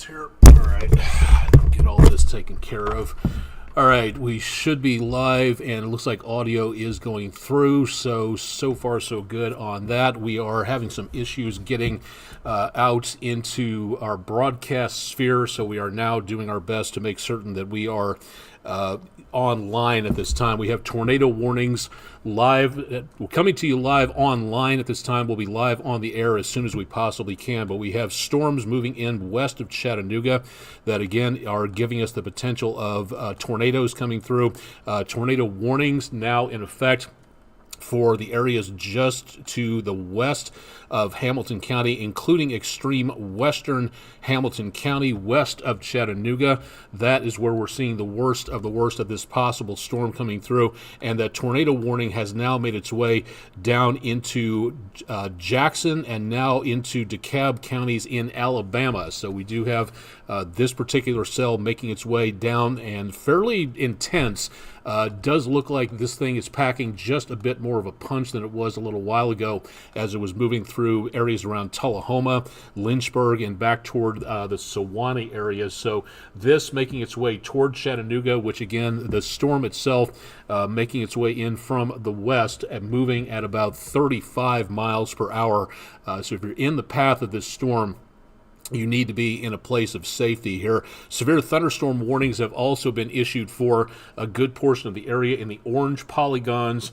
this here. All right, get all this taken care of. All right, we should be live, and it looks like audio is going through, so far so good on that. We are having some issues getting out into our broadcast sphere, so we are now doing our best to make certain that we are online at this time. We have tornado warnings live. We're coming to you live online at this time. We'll be live on the air as soon as we possibly can, but we have storms moving in west of Chattanooga that, again, are giving us the potential of tornadoes coming through. Tornado warnings now in effect for the areas just to the west of Hamilton County, including extreme western Hamilton County, west of Chattanooga. That is where we're seeing the worst of this possible storm coming through, and that tornado warning has now made its way down into Jackson and now into DeKalb counties in Alabama. So we do have this particular cell making its way down, and fairly intense. Does look like this thing is packing just a bit more of a punch than it was a little while ago as it was moving through areas around Tullahoma, Lynchburg, and back toward the Sewanee areas. So this making its way toward Chattanooga, which again, the storm itself making its way in from the west and moving at about 35 miles per hour. So if you're in the path of this storm, you need to be in a place of safety here. Severe thunderstorm warnings have also been issued for a good portion of the area in the orange polygons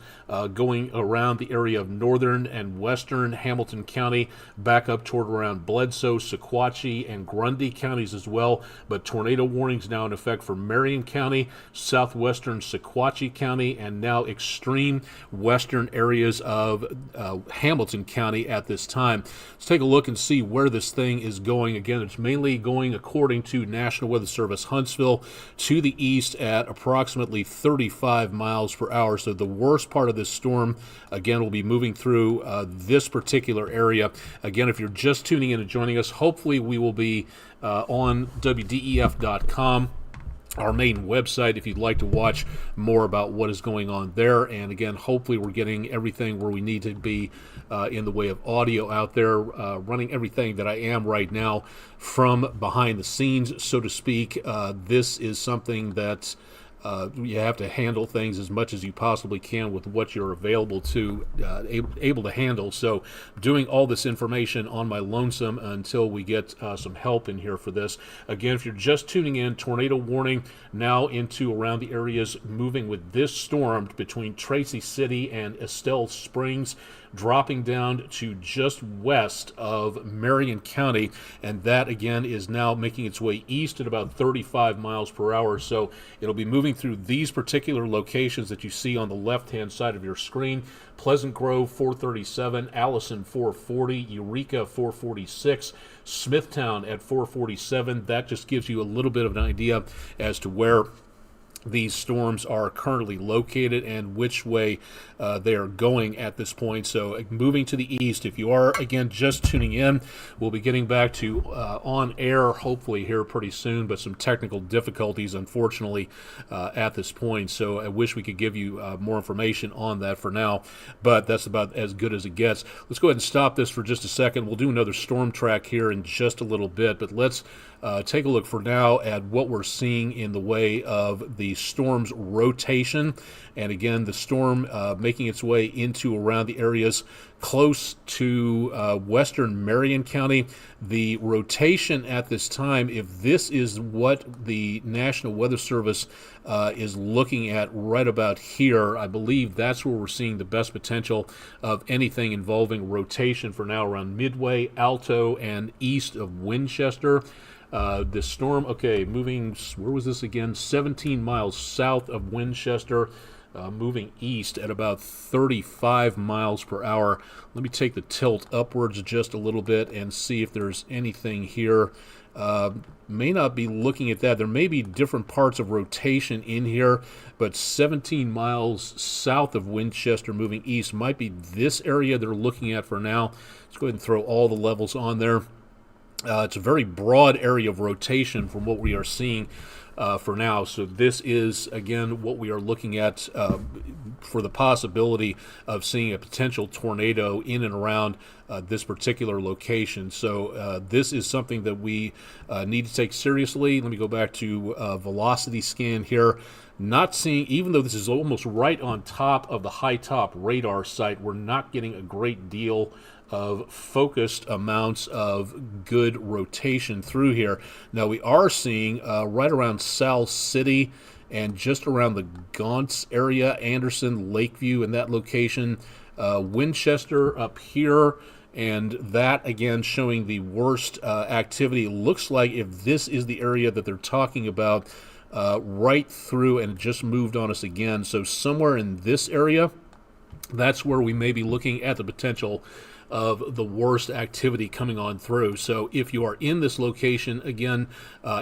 going around the area of northern and western Hamilton County, back up toward around Bledsoe, Sequatchie, and Grundy counties as well. But tornado warnings now in effect for Marion County, southwestern Sequatchie County, and now extreme western areas of Hamilton County at this time. Let's take a look and see where this thing is going. Again, it's mainly going, according to National Weather Service Huntsville, to the east at approximately 35 miles per hour. So the worst part of this storm, again, will be moving through this particular area. Again, if you're just tuning in and joining us, hopefully we will be on WDEF.com. Our main website, if you'd like to watch more about what is going on there. And again, hopefully we're getting everything where we need to be in the way of audio out there, running everything that I am right now from behind the scenes, so to speak. This is something that you have to handle things as much as you possibly can with what you're available to, able to handle. So doing all this information on my lonesome until we get some help in here for this. Again, if you're just tuning in, tornado warning now into around the areas moving with this storm between Tracy City and Estelle Springs, dropping down to just west of Marion County, and that again is now making its way east at about 35 miles per hour. So it'll be moving through these particular locations that you see on the left-hand side of your screen: Pleasant Grove 437, Allison 440, Eureka 446, Smithtown at 447. That just gives you a little bit of an idea as to where these storms are currently located and which way they are going at this point. So moving to the east, if you are, again, just tuning in, we'll be getting back to on air hopefully here pretty soon, but some technical difficulties, unfortunately, at this point. So I wish we could give you more information on that for now, but that's about as good as it gets. Let's go ahead and stop this for just a second. We'll do another storm track here in just a little bit, but let's take a look for now at what we're seeing in the way of the storm's rotation. And again, the storm making its way into around the areas close to western Marion County. The rotation at this time, if this is what the National Weather Service is looking at right about here, I believe that's where we're seeing the best potential of anything involving rotation for now, around Midway, Alto, and east of Winchester. This storm, okay, moving, where was this again? 17 miles south of Winchester, moving east at about 35 miles per hour. Let me take the tilt upwards just a little bit and see if there's anything here. May not be looking at that. There may be different parts of rotation in here, but 17 miles south of Winchester moving east might be this area they're looking at for now. Let's go ahead and throw all the levels on there. It's a very broad area of rotation from what we are seeing for now. So this is, again, what we are looking at for the possibility of seeing a potential tornado in and around this particular location. So this is something that we need to take seriously. Let me go back to velocity scan here. Not seeing, even though this is almost right on top of the high top radar site, we're not getting a great deal of focused amounts of good rotation through here. Now we are seeing right around South City and just around the Gaunts area, Anderson, Lakeview, in that location, Winchester up here, and that again showing the worst activity. Looks like if this is the area that they're talking about, right through, and it just moved on us again. So somewhere in this area, that's where we may be looking at the potential of the worst activity coming on through. So if you are in this location, again,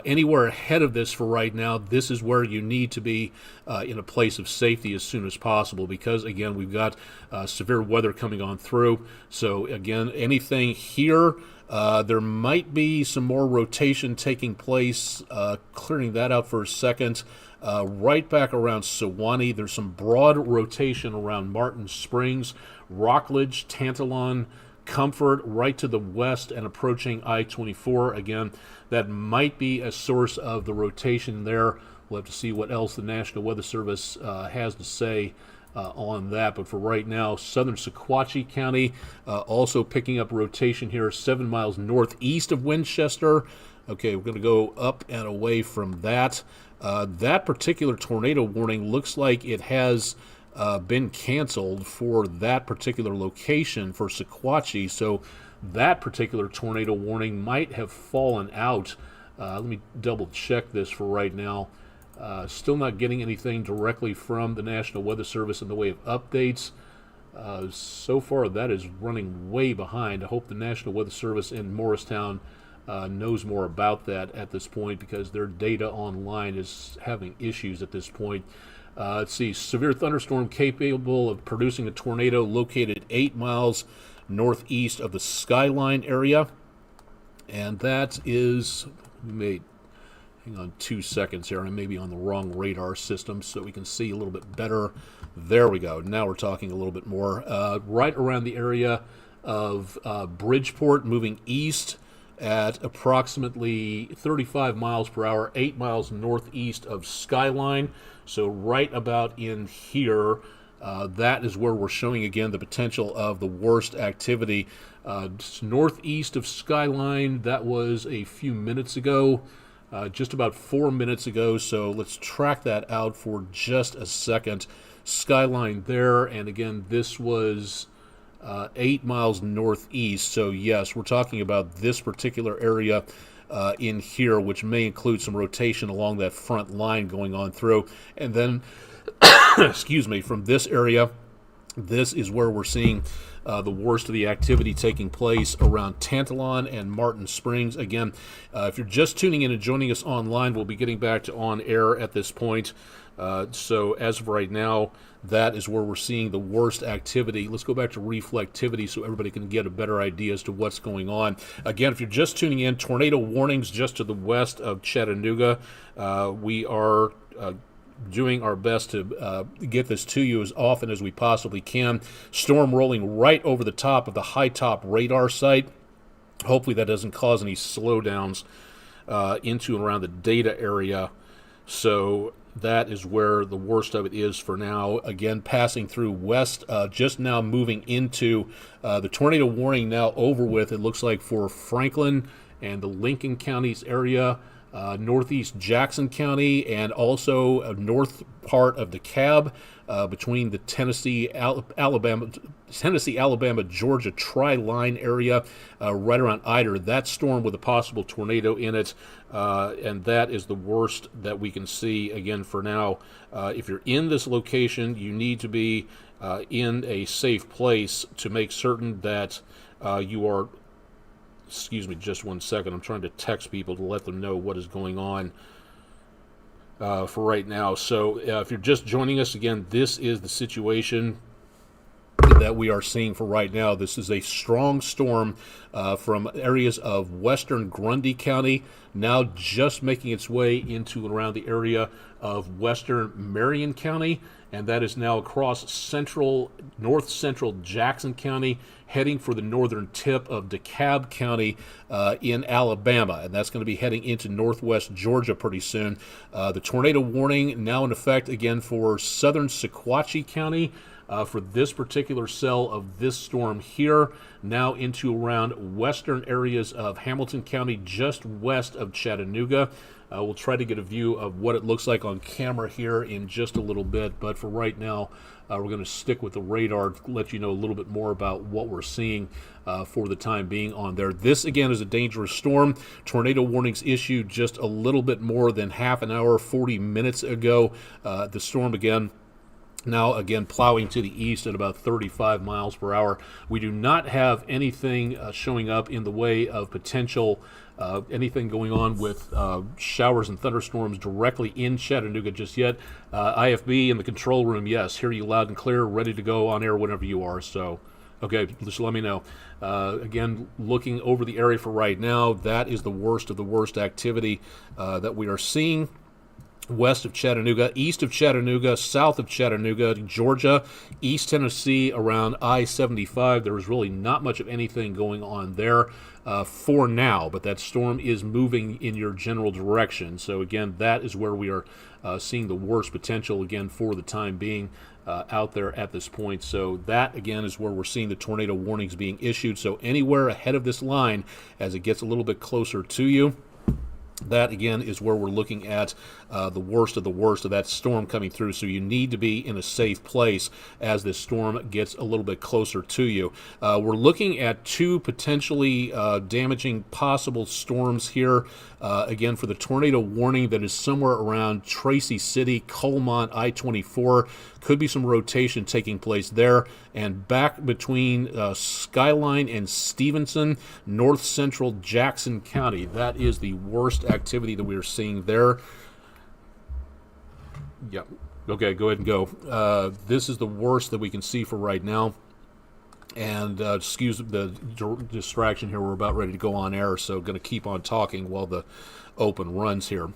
anywhere ahead of this for right now, this is where you need to be in a place of safety as soon as possible, because again, we've got severe weather coming on through. So again, anything here, there might be some more rotation taking place. Clearing that out for a second. Right back around Sewanee, there's some broad rotation around Martin Springs, Rockledge, Tantalon, Comfort, right to the west and approaching I-24. Again, that might be a source of the rotation there. We'll have to see what else the National Weather Service has to say on that. But for right now, southern Sequatchie County also picking up rotation here, 7 miles northeast of Winchester. Okay, we're going to go up and away from that. That particular tornado warning looks like it has been canceled for that particular location for Sequatchie. So that particular tornado warning might have fallen out. Let me double check this for right now. Still not getting anything directly from the National Weather Service in the way of updates. So far, that is running way behind. I hope the National Weather Service in Morristown knows more about that at this point, because their data online is having issues at this point. Let's see, severe thunderstorm capable of producing a tornado located 8 miles northeast of the Skyline area. And that is, hang on 2 seconds here, I may be on the wrong radar system so we can see a little bit better. There we go, now we're talking a little bit more. Right around the area of Bridgeport, moving east at approximately 35 miles per hour, 8 miles northeast of Skyline. So right about in here, that is where we're showing again the potential of the worst activity. Northeast of Skyline, that was a few minutes ago, just about 4 minutes ago. So let's track that out for just a second. Skyline there, and again, this was 8 miles northeast. So yes, we're talking about this particular area in here, which may include some rotation along that front line going on through. And then, excuse me, from this area, this is where we're seeing the worst of the activity taking place around Tantalon and Martin Springs. Again, if you're just tuning in and joining us online, we'll be getting back to on air at this point. So as of right now, that is where we're seeing the worst activity. Let's go back to reflectivity so everybody can get a better idea as to what's going on. Again, if you're just tuning in, tornado warnings just to the west of Chattanooga. We are doing our best to get this to you as often as we possibly can. Storm rolling right over the top of the high top radar site. Hopefully that doesn't cause any slowdowns into and around the data area. So that is where the worst of it is for now. Again, passing through west, just now moving into the tornado warning now over with, it looks like, for Franklin and the Lincoln counties area, northeast Jackson County, and also a north part of DeKalb, between the Tennessee, Alabama, Georgia tri-line area, right around Ider. That storm with a possible tornado in it, and that is the worst that we can see again for now. If you're in this location, you need to be in a safe place to make certain that you are. Excuse me, just 1 second. I'm trying to text people to let them know what is going on for right now. So if you're just joining us, again, this is the situation that we are seeing for right now. This is a strong storm from areas of western Grundy County, now just making its way into around the area of western Marion County, and that is now across north central Jackson County, heading for the northern tip of DeKalb County in Alabama, and that's going to be heading into northwest Georgia pretty soon. The tornado warning now in effect again for southern Sequatchie County for this particular cell of this storm here, now into around western areas of Hamilton County, just west of Chattanooga. We'll try to get a view of what it looks like on camera here in just a little bit, but for right now, we're going to stick with the radar to let you know a little bit more about what we're seeing for the time being on there. This, again, is a dangerous storm. Tornado warnings issued just a little bit more than half an hour, 40 minutes ago. The storm, again, now again plowing to the east at about 35 miles per hour. We do not have anything showing up in the way of potential anything going on with showers and thunderstorms directly in Chattanooga just yet. IFB in the control room, yes, hear you loud and clear, ready to go on air whenever you are. So, okay, just let me know. Again, looking over the area for right now, that is the worst of the worst activity that we are seeing. West of Chattanooga, east of Chattanooga, south of Chattanooga, Georgia, East Tennessee, around I-75. There is really not much of anything going on there for now, but that storm is moving in your general direction. So again, that is where we are seeing the worst potential again for the time being out there at this point. So that again is where we're seeing the tornado warnings being issued. So anywhere ahead of this line as it gets a little bit closer to you, that, again, is where we're looking at the worst of that storm coming through. So you need to be in a safe place as this storm gets a little bit closer to you. We're looking at two potentially damaging possible storms here. Again, for the tornado warning that is somewhere around Tracy City, Colmont, I-24. Could be some rotation taking place there. And back between Skyline and Stevenson, north central Jackson County. That is the worst activity that we are seeing there. Yeah. Okay, go ahead and go. This is the worst that we can see for right now. And excuse the distraction here. We're about ready to go on air, so going to keep on talking while the open runs here.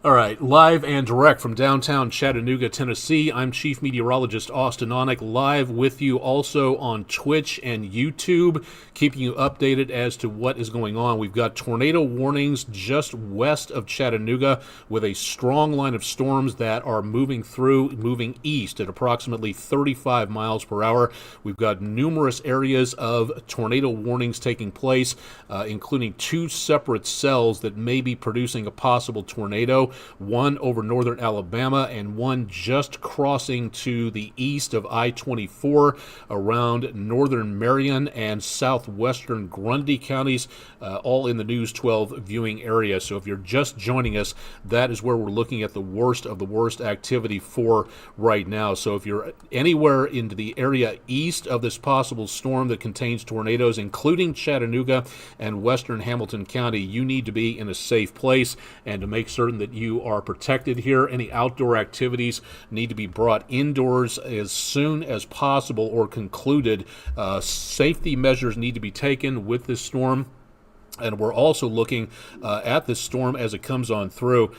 All right, live and direct from downtown Chattanooga, Tennessee. I'm Chief Meteorologist Austin Onek, live with you also on Twitch and YouTube, keeping you updated as to what is going on. We've got tornado warnings just west of Chattanooga with a strong line of storms that are moving east at approximately 35 miles per hour. We've got numerous areas of tornado warnings taking place, including two separate cells that may be producing a possible tornado. One over northern Alabama and one just crossing to the east of I-24 around northern Marion and southwestern Grundy counties, all in the News 12 viewing area. So if you're just joining us, that is where we're looking at the worst of the worst activity for right now. So if you're anywhere into the area east of this possible storm that contains tornadoes, including Chattanooga and western Hamilton County, you need to be in a safe place and to make certain that you are protected here. Any outdoor activities need to be brought indoors as soon as possible or concluded. Safety measures need to be taken with this storm. And we're also looking at this storm as it comes on through.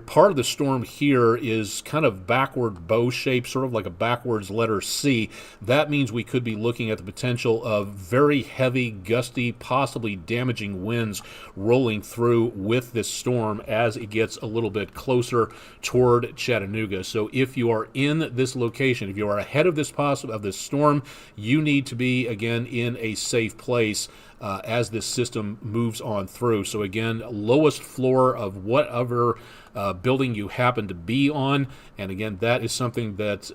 Part of the storm here is kind of backward bow shape, sort of like a backwards letter C. That means we could be looking at the potential of very heavy, gusty, possibly damaging winds rolling through with this storm as it gets a little bit closer toward Chattanooga. So if you are in this location, if you are ahead of this storm, you need to be, again, in a safe place as this system moves on through. So again, lowest floor of whatever building you happen to be on. And again, that is something that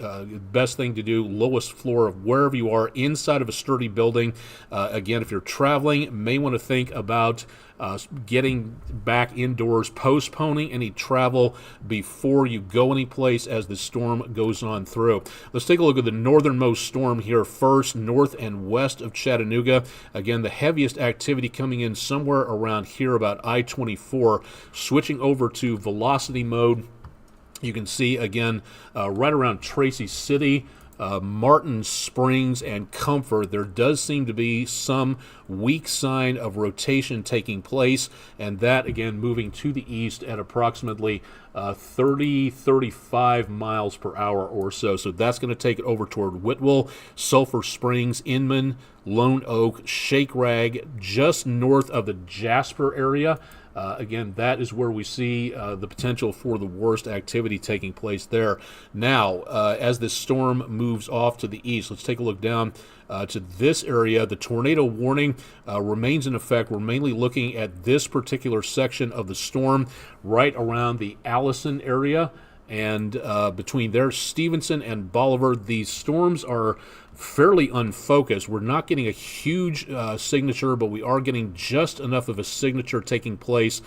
best thing to do, lowest floor of wherever you are inside of a sturdy building. Again, if you're traveling, may want to think about getting back indoors, postponing any travel before you go any place as the storm goes on through. Let's take a look at the northernmost storm here first, north and west of Chattanooga. Again, the heaviest activity coming in somewhere around here about I-24, switching over to velocity mode You can see, again, right around Tracy City, Martin Springs, and Comfort, there does seem to be some weak sign of rotation taking place, and that, again, moving to the east at approximately 35 miles per hour or so. So that's going to take it over toward Whitwell, Sulphur Springs, Inman, Lone Oak, Shake Rag, just north of the Jasper area. Again, that is where we see the potential for the worst activity taking place there. Now, as this storm moves off to the east, let's take a look down to this area. The tornado warning remains in effect. We're mainly looking at this particular section of the storm right around the Allison area. And between there, Stevenson and Bolivar, these storms are fairly unfocused. We're not getting a huge signature, but we are getting just enough of a signature taking place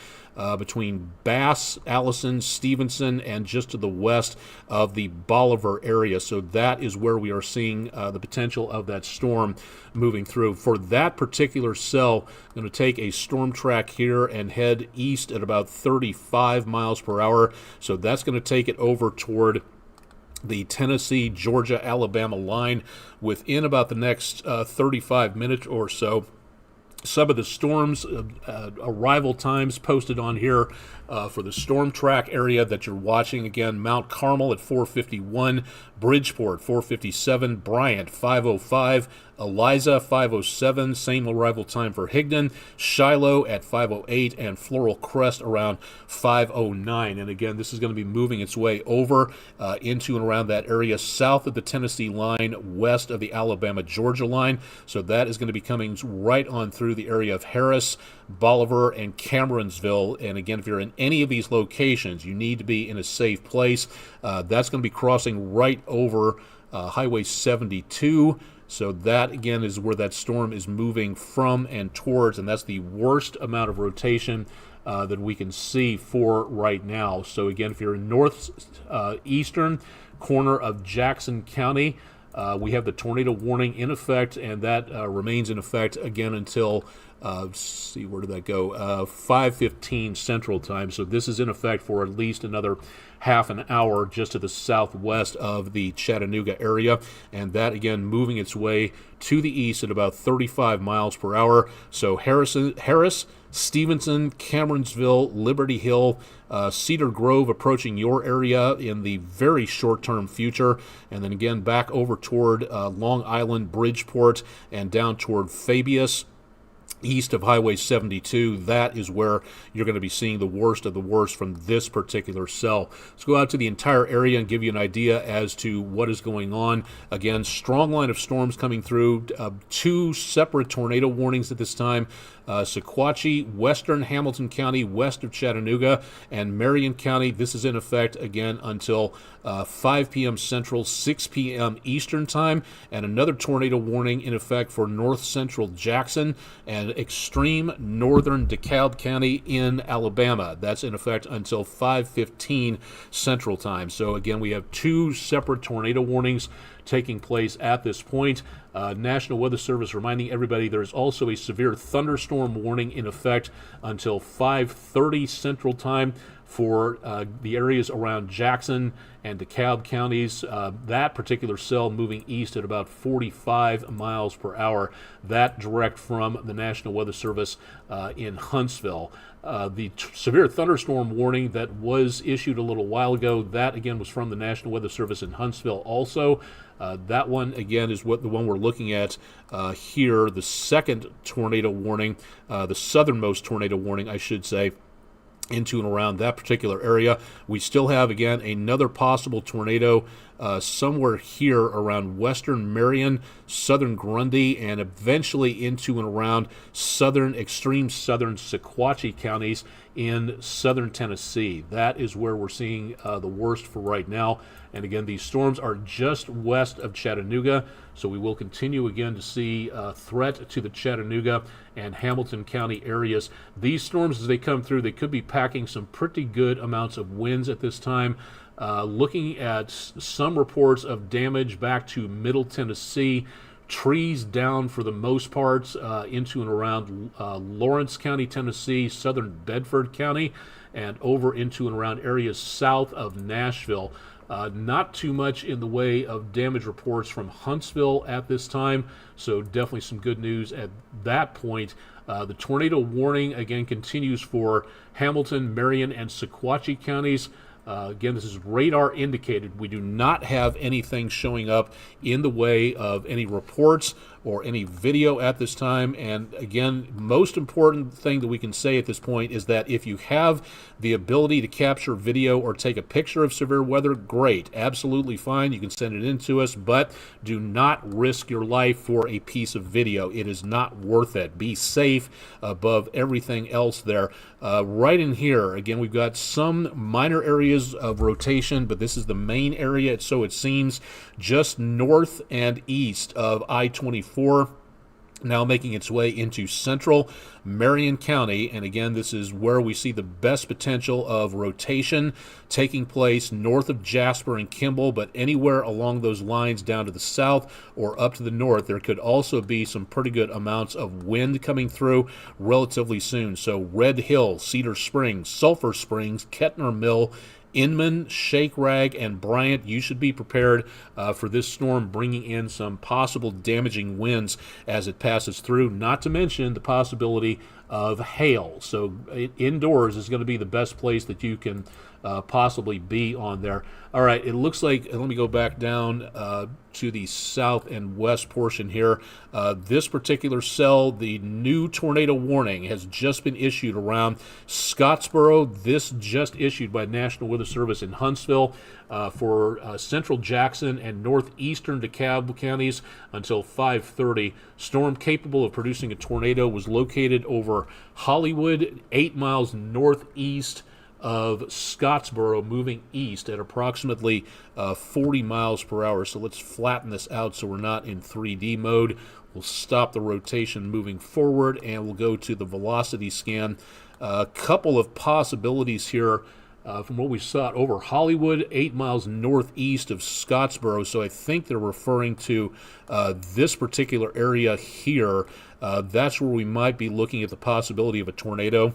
between Bass, Allison, Stevenson, and just to the west of the Bolivar area. So that is where we are seeing the potential of that storm moving through. For that particular cell, I'm going to take a storm track here and head east at about 35 miles per hour. So that's going to take it over toward the Tennessee, Georgia, Alabama line within about the next 35 minutes or so. Some of the storms arrival times posted on here for the storm track area that you're watching. Again, Mount Carmel at 4:51, Bridgeport 4:57, Bryant 5:05, Eliza 5:07, same arrival time for Higdon, Shiloh at 5:08, and Floral Crest around 5:09. And again, this is going to be moving its way over into and around that area south of the Tennessee line, west of the Alabama-Georgia line. So that is going to be coming right on through the area of Harris, Bolivar, and Cameronsville. And again, if you're in any of these locations, you need to be in a safe place. That's going to be crossing right over Highway 72. So that, again, is where that storm is moving from and towards, and that's the worst amount of rotation that we can see for right now. So again, if you're in northeastern corner of Jackson County, we have the tornado warning in effect, and that remains in effect again until, let's see, where did that go? 5:15 Central Time. So this is in effect for at least another half an hour just to the southwest of the Chattanooga area, and that, again, moving its way to the east at about 35 miles per hour. So Harris, Stevenson, Cameronsville, Liberty Hill, Cedar Grove approaching your area in the very short-term future, and then again back over toward Long Island, Bridgeport, and down toward Fabius, east of Highway 72. That is where you're going to be seeing the worst of the worst from this particular cell. Let's go out to the entire area and give you an idea as to what is going on. Again, strong line of storms coming through. Two separate tornado warnings at this time. Sequatchie, western Hamilton County, west of Chattanooga, and Marion County. This is in effect again until 5 p.m. Central, 6 p.m. Eastern Time, and another tornado warning in effect for north central Jackson and extreme northern DeKalb County in Alabama. That's in effect until 5:15 Central Time. So again, we have two separate tornado warnings taking place at this point. National Weather Service reminding everybody there is also a severe thunderstorm warning in effect until 5:30 Central Time for the areas around Jackson and DeKalb counties. That particular cell moving east at about 45 miles per hour. That direct from the National Weather Service in Huntsville. The severe thunderstorm warning that was issued a little while ago, that again was from the National Weather Service in Huntsville also. That one again is what the one we're looking at here, the second tornado warning, the southernmost tornado warning, I should say, into and around that particular area. We still have, again, another possible tornado somewhere here around western Marion, southern Grundy, and eventually into and around extreme southern Sequatchie counties in southern Tennessee. That is where we're seeing the worst for right now. And again, these storms are just west of Chattanooga, so we will continue again to see threat to the Chattanooga and Hamilton County areas. These storms, as they come through, they could be packing some pretty good amounts of winds at this time. Looking at some reports of damage back to Middle Tennessee trees down for the most part into and around Lawrence County, Tennessee, southern Bedford County, and over into and around areas south of Nashville. Not too much in the way of damage reports from Huntsville at this time, so definitely some good news at that point. The tornado warning again continues for Hamilton, Marion, and Sequatchie counties. Again, this is radar indicated. We do not have anything showing up in the way of any reports or any video at this time. And again, most important thing that we can say at this point is that if you have the ability to capture video or take a picture of severe weather, great, absolutely fine. You can send it in to us, but do not risk your life for a piece of video. It is not worth it. Be safe above everything else there. Right in here, again, we've got some minor areas of rotation, but this is the main area, so it seems, just north and east of I-24, now making its way into central Marion County. And again, this is where we see the best potential of rotation taking place north of Jasper and Kimball, but anywhere along those lines down to the south or up to the north, there could also be some pretty good amounts of wind coming through relatively soon. So Red Hill, Cedar Springs, Sulphur Springs, Kettner Mill, Inman, Shake Rag, and Bryant, you should be prepared for this storm bringing in some possible damaging winds as it passes through, not to mention the possibility of hail. So indoors is going to be the best place that you can possibly be on there. All right, it looks like, let me go back down to the south and west portion here. This particular cell, the new tornado warning has just been issued around Scottsboro. This just issued by National Weather Service in Huntsville for central Jackson and northeastern DeKalb counties until 5:30. Storm capable of producing a tornado was located over Hollywood, 8 miles northeast of Scottsboro, moving east at approximately 40 miles per hour. So let's flatten this out so we're not in 3D mode. We'll stop the rotation moving forward, and we'll go to the velocity scan. A couple of possibilities here from what we saw over Hollywood, 8 miles northeast of Scottsboro. So I think they're referring to this particular area here. That's where we might be looking at the possibility of a tornado.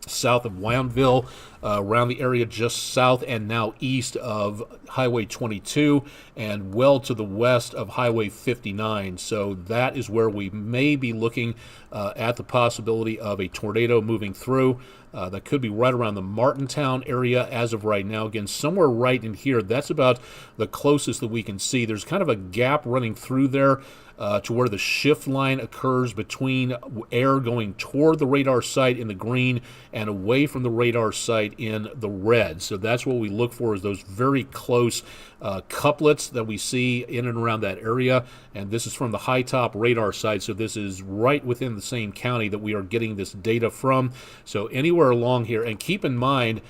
South of Wyoumville, around the area just south and now east of Highway 22, and well to the west of Highway 59. So that is where we may be looking at the possibility of a tornado moving through. That could be right around the Martintown area as of right now. Again, somewhere right in here, that's about the closest that we can see. There's kind of a gap running through there to where the shift line occurs between air going toward the radar site in the green and away from the radar site in the red. So that's what we look for, is those very close couplets that we see in and around that area. And this is from the high top radar site, so this is right within the same county that we are getting this data from. So anywhere along here, and keep in mind,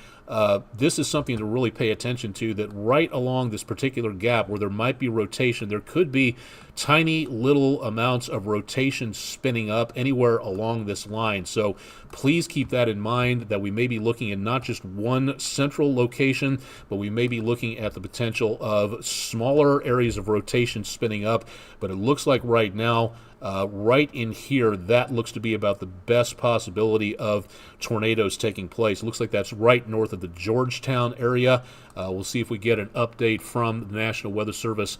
this is something to really pay attention to, that right along this particular gap where there might be rotation, there could be tiny little amounts of rotation spinning up anywhere along this line. So please keep that in mind, that we may be looking at not just one central location, but we may be looking at the potential of smaller areas of rotation spinning up. But it looks like right now, right in here, that looks to be about the best possibility of tornadoes taking place. It looks like that's right north of the Georgetown area. We'll see if we get an update from the National Weather Service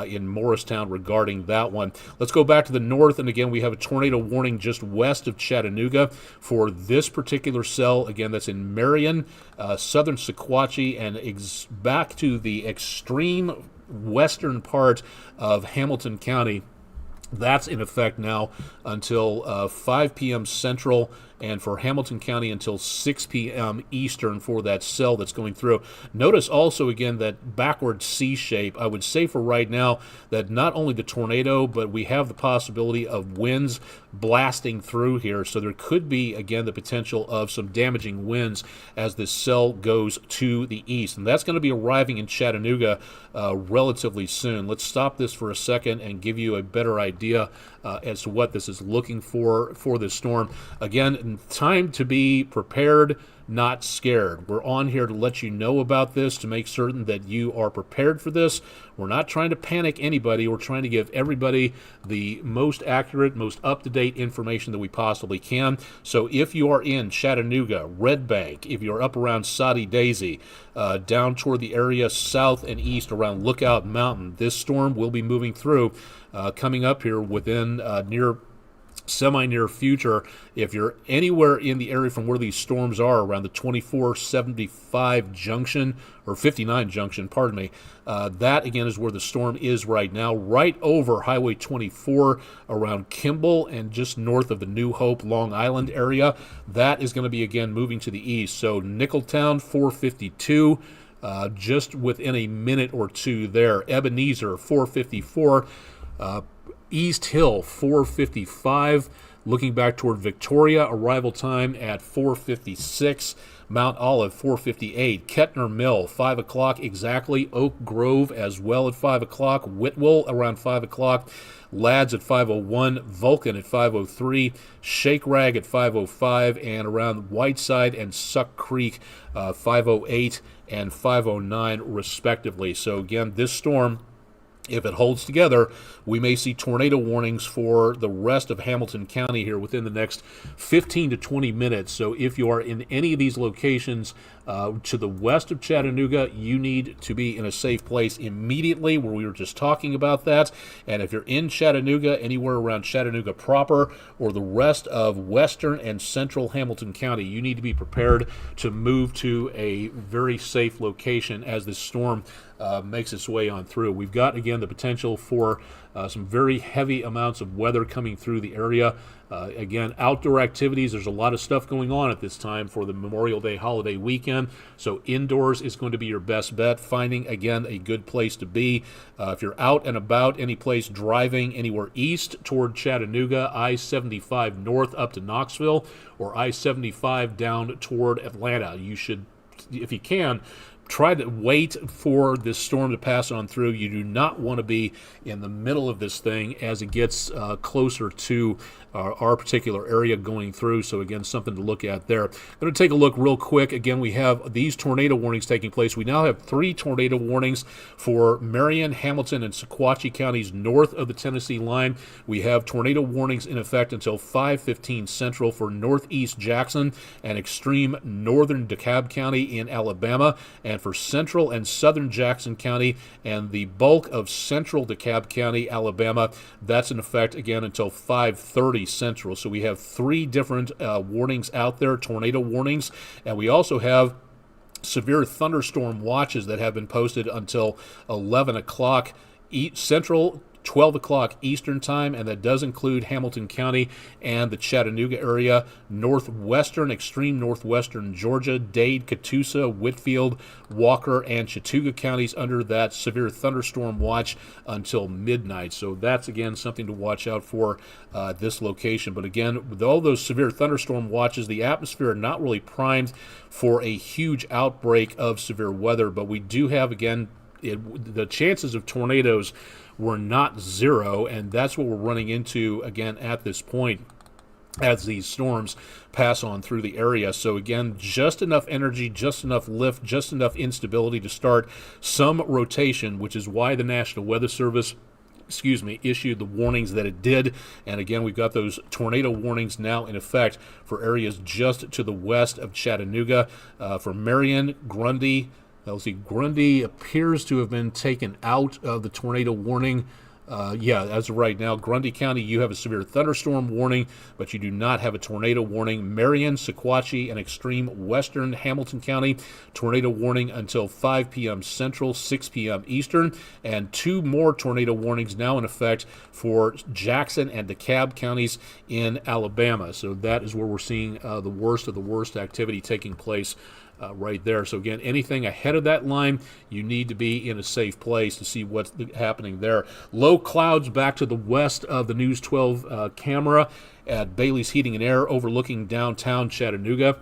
in Morristown regarding that one. Let's go back to the north, and again, we have a tornado warning just west of Chattanooga for this particular cell. Again, that's in Marion, southern Sequatchie, and back to the extreme western part of Hamilton County. That's in effect now until 5 p.m. Central, and for Hamilton County until 6 p.m. Eastern for that cell that's going through. Notice also, again, that backward C shape. I would say for right now that not only the tornado, but we have the possibility of winds blasting through here. So there could be, again, the potential of some damaging winds as this cell goes to the east. And that's going to be arriving in Chattanooga relatively soon. Let's stop this for a second and give you a better idea as to what this is looking for this storm. Again, time to be prepared, not scared. We're on here to let you know about this, to make certain that you are prepared for this. We're not trying to panic anybody. We're trying to give everybody the most accurate, most up-to-date information that we possibly can. So if you are in Chattanooga, Red Bank, if you're up around Soddy Daisy, down toward the area south and east around Lookout Mountain, this storm will be moving through, coming up here within semi-near future. If you're anywhere in the area from where these storms are, around the 2475 junction, or 59 junction, pardon me, that again is where the storm is right now, right over Highway 24 around Kimball and just north of the New Hope, Long Island area. That is going to be again moving to the east. So Nickeltown 452, just within a minute or two there. Ebenezer 454, East Hill 455, looking back toward Victoria, arrival time at 4:56. Mount Olive 4:58, Kettner Mill 5 o'clock exactly, Oak Grove as well at 5 o'clock, Whitwell around 5 o'clock, Lads at 5:01, Vulcan at 5:03, Shake Rag at 5:05, and around Whiteside and Suck Creek 5:08 and 5:09 respectively. So again, this storm, if it holds together, we may see tornado warnings for the rest of Hamilton County here within the next 15 to 20 minutes. So if you are in any of these locations to the west of Chattanooga, you need to be in a safe place immediately, where we were just talking about that. And if you're in Chattanooga, anywhere around Chattanooga proper or the rest of western and central Hamilton County, you need to be prepared to move to a very safe location as this storm makes its way on through. We've got, again, the potential for some very heavy amounts of weather coming through the area. Again, outdoor activities, there's a lot of stuff going on at this time for the Memorial Day holiday weekend, so indoors is going to be your best bet. Finding, again, a good place to be. If you're out and about, any place driving anywhere east toward Chattanooga, I-75 north up to Knoxville, or I-75 down toward Atlanta, you should, if you can, try to wait for this storm to pass on through. You do not want to be in the middle of this thing as it gets closer to our particular area going through. So again, something to look at there. I'm going to take a look real quick. Again, we have these tornado warnings taking place. We now have 3 tornado warnings for Marion, Hamilton, and Sequatchie counties north of the Tennessee line. We have tornado warnings in effect until 5:15 Central for northeast Jackson and extreme northern DeKalb County in Alabama, and for central and southern Jackson County and the bulk of central DeKalb County, Alabama. That's in effect again until 5:30 Central. So we have 3 different warnings out there, tornado warnings, and we also have severe thunderstorm watches that have been posted until 11 o'clock Central, 12 o'clock Eastern time, and that does include Hamilton County and the Chattanooga area, northwestern, extreme northwestern Georgia, Dade, Catoosa, Whitfield, Walker, and Chattooga counties under that severe thunderstorm watch until midnight. So that's, again, something to watch out for this location. But again, with all those severe thunderstorm watches, the atmosphere not really primed for a huge outbreak of severe weather, but we do have, again, the chances of tornadoes were not zero, and that's what we're running into again at this point as these storms pass on through the area. So again, just enough energy, just enough lift, just enough instability to start some rotation, which is why the National Weather Service issued the warnings that it did. And again, we've got those tornado warnings now in effect for areas just to the west of Chattanooga, for Marion, Grundy. Grundy appears to have been taken out of the tornado warning. As of right now, Grundy County, you have a severe thunderstorm warning, but you do not have a tornado warning. Marion, Sequatchie, and extreme western Hamilton County, tornado warning until 5 p.m. Central, 6 p.m. Eastern, and 2 more tornado warnings now in effect for Jackson and DeKalb counties in Alabama. So that is where we're seeing the worst of the worst activity taking place right there. So again, anything ahead of that line, you need to be in a safe place to see what's happening there. Low clouds back to the west of the News 12 camera at Bailey's Heating and Air overlooking downtown Chattanooga.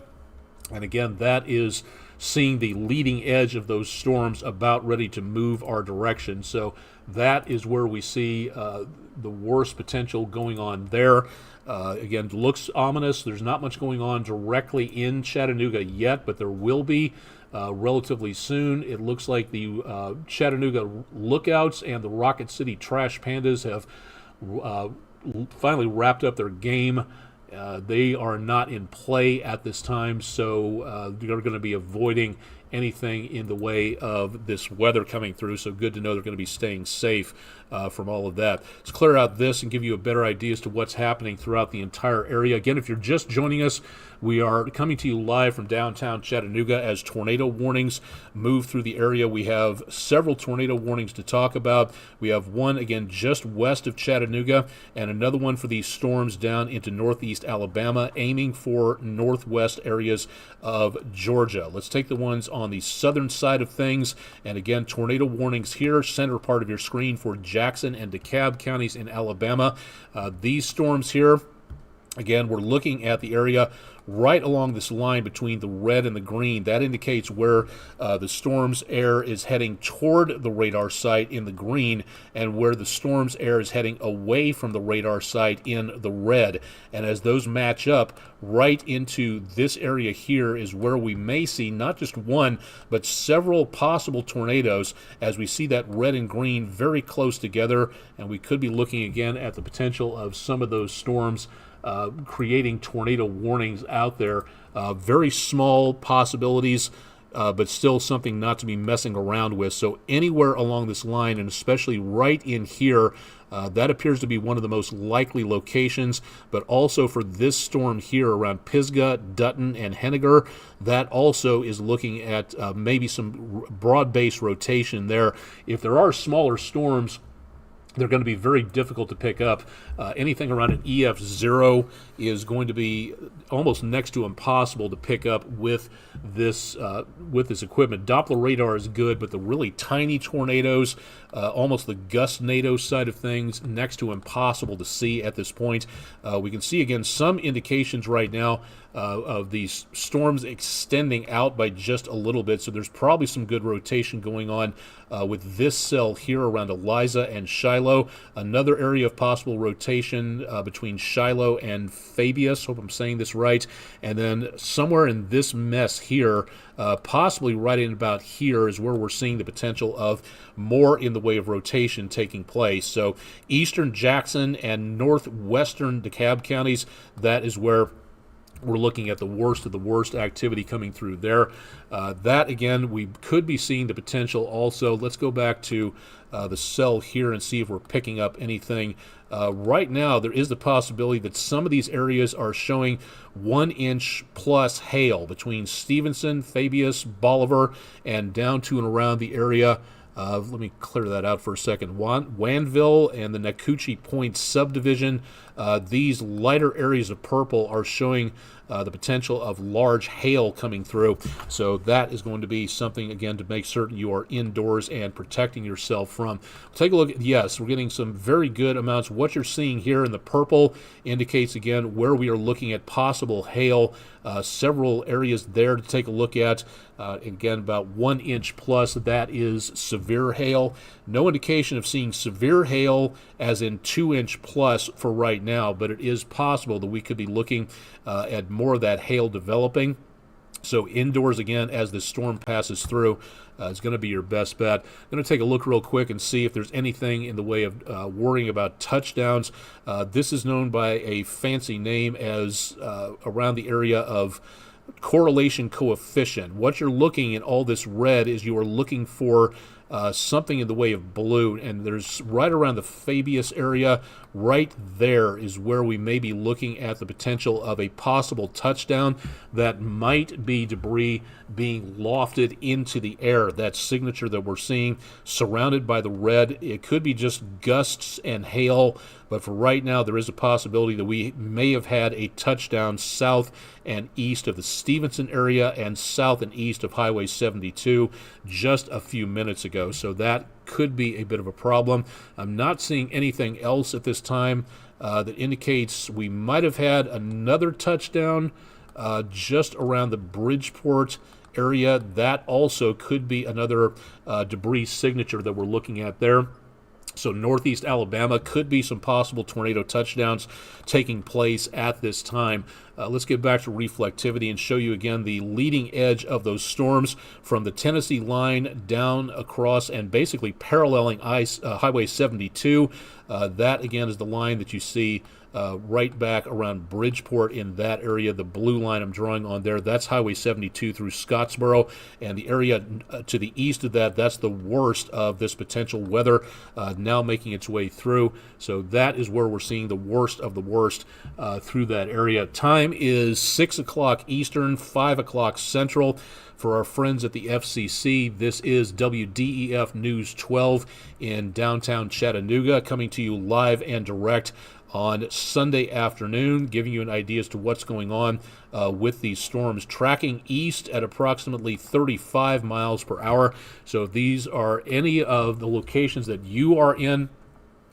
And again, that is seeing the leading edge of those storms about ready to move our direction. So that is where we see the worst potential going on there. Again, looks ominous. There's not much going on directly in Chattanooga yet, but there will be relatively soon. It looks like the Chattanooga Lookouts and the Rocket City Trash Pandas have finally wrapped up their game. They are not in play at this time, so they're going to be avoiding anything in the way of this weather coming through. So good to know they're going to be staying safe from all of that. Let's clear out this and give you a better idea as to what's happening throughout the entire area. Again, if you're just joining us, we are coming to you live from downtown Chattanooga as tornado warnings move through the area. We have several tornado warnings to talk about. We have one, again, just west of Chattanooga, and another one for these storms down into northeast Alabama, aiming for northwest areas of Georgia. Let's take the ones on the southern side of things. And again, tornado warnings here, center part of your screen for Jackson and DeKalb counties in Alabama. These storms here, again, we're looking at the area right along this line between the red and the green. That indicates where the storm's air is heading toward the radar site in the green, and where the storm's air is heading away from the radar site in the red. And as those match up right into this area here is where we may see not just one, but several possible tornadoes, as we see that red and green very close together. And we could be looking again at the potential of some of those storms creating tornado warnings out there. Very small possibilities, but still something not to be messing around with. So anywhere along this line, and especially right in here, that appears to be one of the most likely locations. But also for this storm here around Pisgah, Dutton, and Henniger, that also is looking at maybe some broad-based rotation there. If there are smaller storms, they're going to be very difficult to pick up. Anything around an EF0 is going to be almost next to impossible to pick up with this equipment. Doppler radar is good, but the really tiny tornadoes, almost the gust-nado side of things, next to impossible to see at this point. We can see, again, some indications right now of these storms extending out by just a little bit, so there's probably some good rotation going on with this cell here around Eliza and Shiloh. Another area of possible rotation between Shiloh and Fabius, hope I'm saying this right, and then somewhere in this mess here, possibly right in about here, is where we're seeing the potential of more in the way of rotation taking place. So eastern Jackson and northwestern DeKalb counties, that is where we're looking at the worst of the worst activity coming through there. That, again, we could be seeing the potential also. Let's go back to the cell here and see if we're picking up anything. Right now, there is the possibility that some of these areas are showing 1 inch plus hail between Stevenson, Fabius, Bolivar, and down to and around the area. Let me clear that out for a second. Wanville and the Nakuchi Point subdivision, these lighter areas of purple are showing the potential of large hail coming through. So that is going to be something, again, to make certain you are indoors and protecting yourself from. Take a look. Yes, we're getting some very good amounts. What you're seeing here in the purple indicates, again, where we are looking at possible hail. Several areas there to take a look at. Again, about 1 inch plus. That is severe hail. No indication of seeing severe hail as in 2 inch plus for right now, but it is possible that we could be looking at more of that hail developing. So indoors, again, as the storm passes through, is going to be your best bet. I'm going to take a look real quick and see if there's anything in the way of worrying about touchdowns. This is known by a fancy name as around the area of correlation coefficient. What you're looking in all this red is you are looking for something in the way of blue, and there's right around the Fabius area, right there is where we may be looking at the potential of a possible touchdown that might be debris being lofted into the air. That signature that we're seeing surrounded by the red, it could be just gusts and hail, but for right now there is a possibility that we may have had a touchdown south and east of the Stevenson area and south and east of Highway 72 just a few minutes ago. So that could be a bit of a problem. I'm not seeing anything else at this time that indicates we might have had another touchdown just around the Bridgeport area. That also could be another debris signature that we're looking at there. So northeast Alabama could be some possible tornado touchdowns taking place at this time. Let's get back to reflectivity and show you again the leading edge of those storms from the Tennessee line down across and basically paralleling Highway 72. That again is the line that you see right back around Bridgeport in that area. The blue line I'm drawing on there, that's Highway 72 through Scottsboro, and the area to the east of that, that's the worst of this potential weather now making its way through. So that is where we're seeing the worst of the worst through that area. Time is 6 o'clock Eastern, 5 o'clock Central. For our friends at the FCC, this is WDEF News 12 in downtown Chattanooga, coming to you live and direct on Sunday afternoon, giving you an idea as to what's going on with these storms, tracking east at approximately 35 miles per hour. So if these are any of the locations that you are in,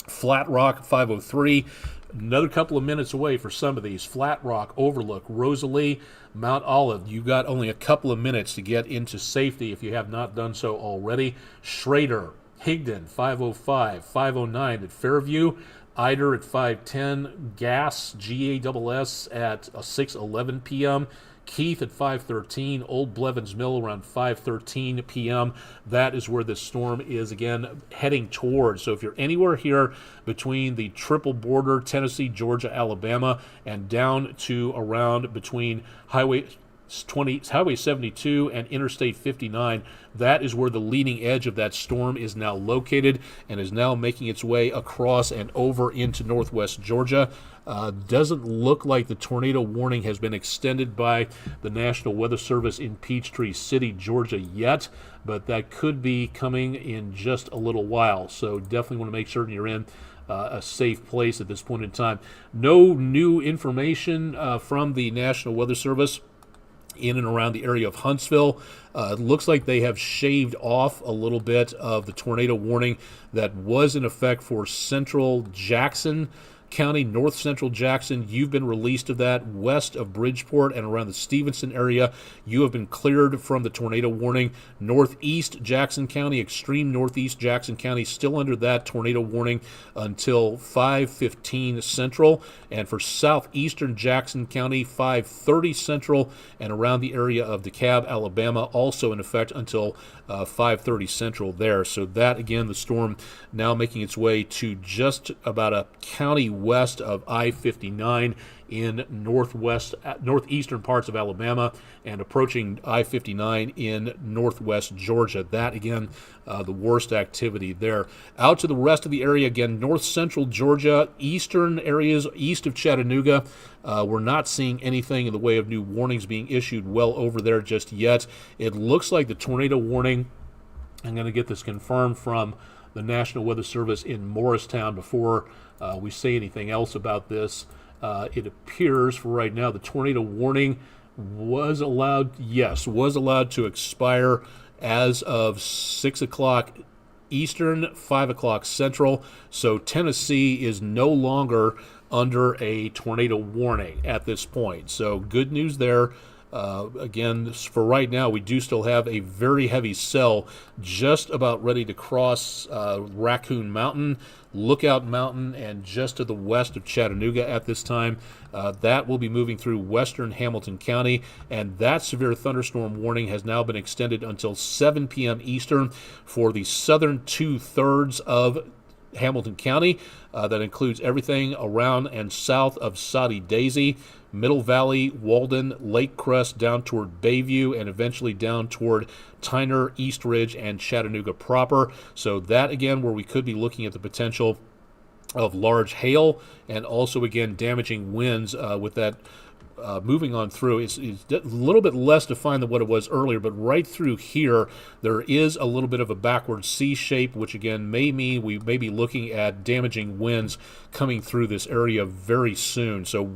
Flat Rock 503, another couple of minutes away for some of these. Flat Rock, Overlook, Rosalie, Mount Olive, you've got only a couple of minutes to get into safety if you have not done so already. Schrader, Higdon, 505, 509 at Fairview, Eider at 5:10, Gass, GASS at 6:11 p.m., Keith at 5:13, Old Blevins Mill around 5:13 p.m. That is where this storm is again heading towards. So if you're anywhere here between the triple border, Tennessee, Georgia, Alabama, and down to around between Highway 72 and Interstate 59, that is where the leading edge of that storm is now located and is now making its way across and over into northwest Georgia. Doesn't look like the tornado warning has been extended by the National Weather Service in Peachtree City, Georgia yet, but that could be coming in just a little while. So definitely want to make certain you're in a safe place at this point in time. No new information from the National Weather Service in and around the area of Huntsville. It looks like they have shaved off a little bit of the tornado warning that was in effect for central Jackson County, north central Jackson. You've been released of that. West of Bridgeport and around the Stevenson area, you have been cleared from the tornado warning. Northeast Jackson County, extreme northeast Jackson County, still under that tornado warning until 5:15 Central. And for southeastern Jackson County, 5:30 Central and around the area of DeKalb, Alabama, also in effect until 5:30 Central there. So that, again, the storm now making its way to just about a county west of I-59 in northeastern parts of Alabama and approaching I-59 in northwest Georgia. That, again, the worst activity there. Out to the rest of the area, again, north central Georgia, eastern areas east of Chattanooga. We're not seeing anything in the way of new warnings being issued well over there just yet. It looks like the tornado warning, I'm going to get this confirmed from the National Weather Service in Morristown before we say anything else about this. It appears for right now the tornado warning was allowed to expire as of 6 o'clock Eastern, 5 o'clock Central. So Tennessee is no longer under a tornado warning at this point. So good news there. Again, for right now, we do still have a very heavy cell just about ready to cross Raccoon Mountain, Lookout Mountain, and just to the west of Chattanooga at this time. That will be moving through western Hamilton County, and that severe thunderstorm warning has now been extended until 7 p.m. Eastern for the southern 2/3 of Hamilton County. That includes everything around and south of Soddy Daisy, Middle Valley, Walden, Lake Crest, down toward Bayview, and eventually down toward Tyner, East Ridge, and Chattanooga proper. So that, again, where we could be looking at the potential of large hail and also, again, damaging winds with that moving on through. It's a little bit less defined than what it was earlier, but right through here, there is a little bit of a backward C shape, which again may mean we may be looking at damaging winds coming through this area very soon. So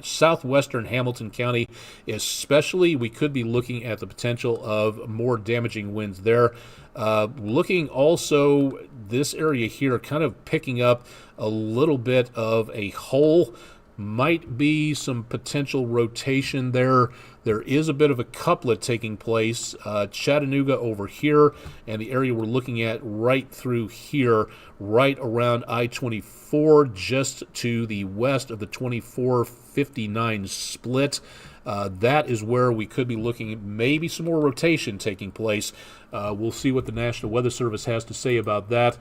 southwestern Hamilton County especially, we could be looking at the potential of more damaging winds there. Looking also this area here kind of picking up a little bit of a hole might be some potential rotation there. There is a bit of a couplet taking place. Chattanooga over here, and the area we're looking at right through here, right around I-24, just to the west of the 2459 split. That is where we could be looking at maybe some more rotation taking place. We'll see what the National Weather Service has to say about that.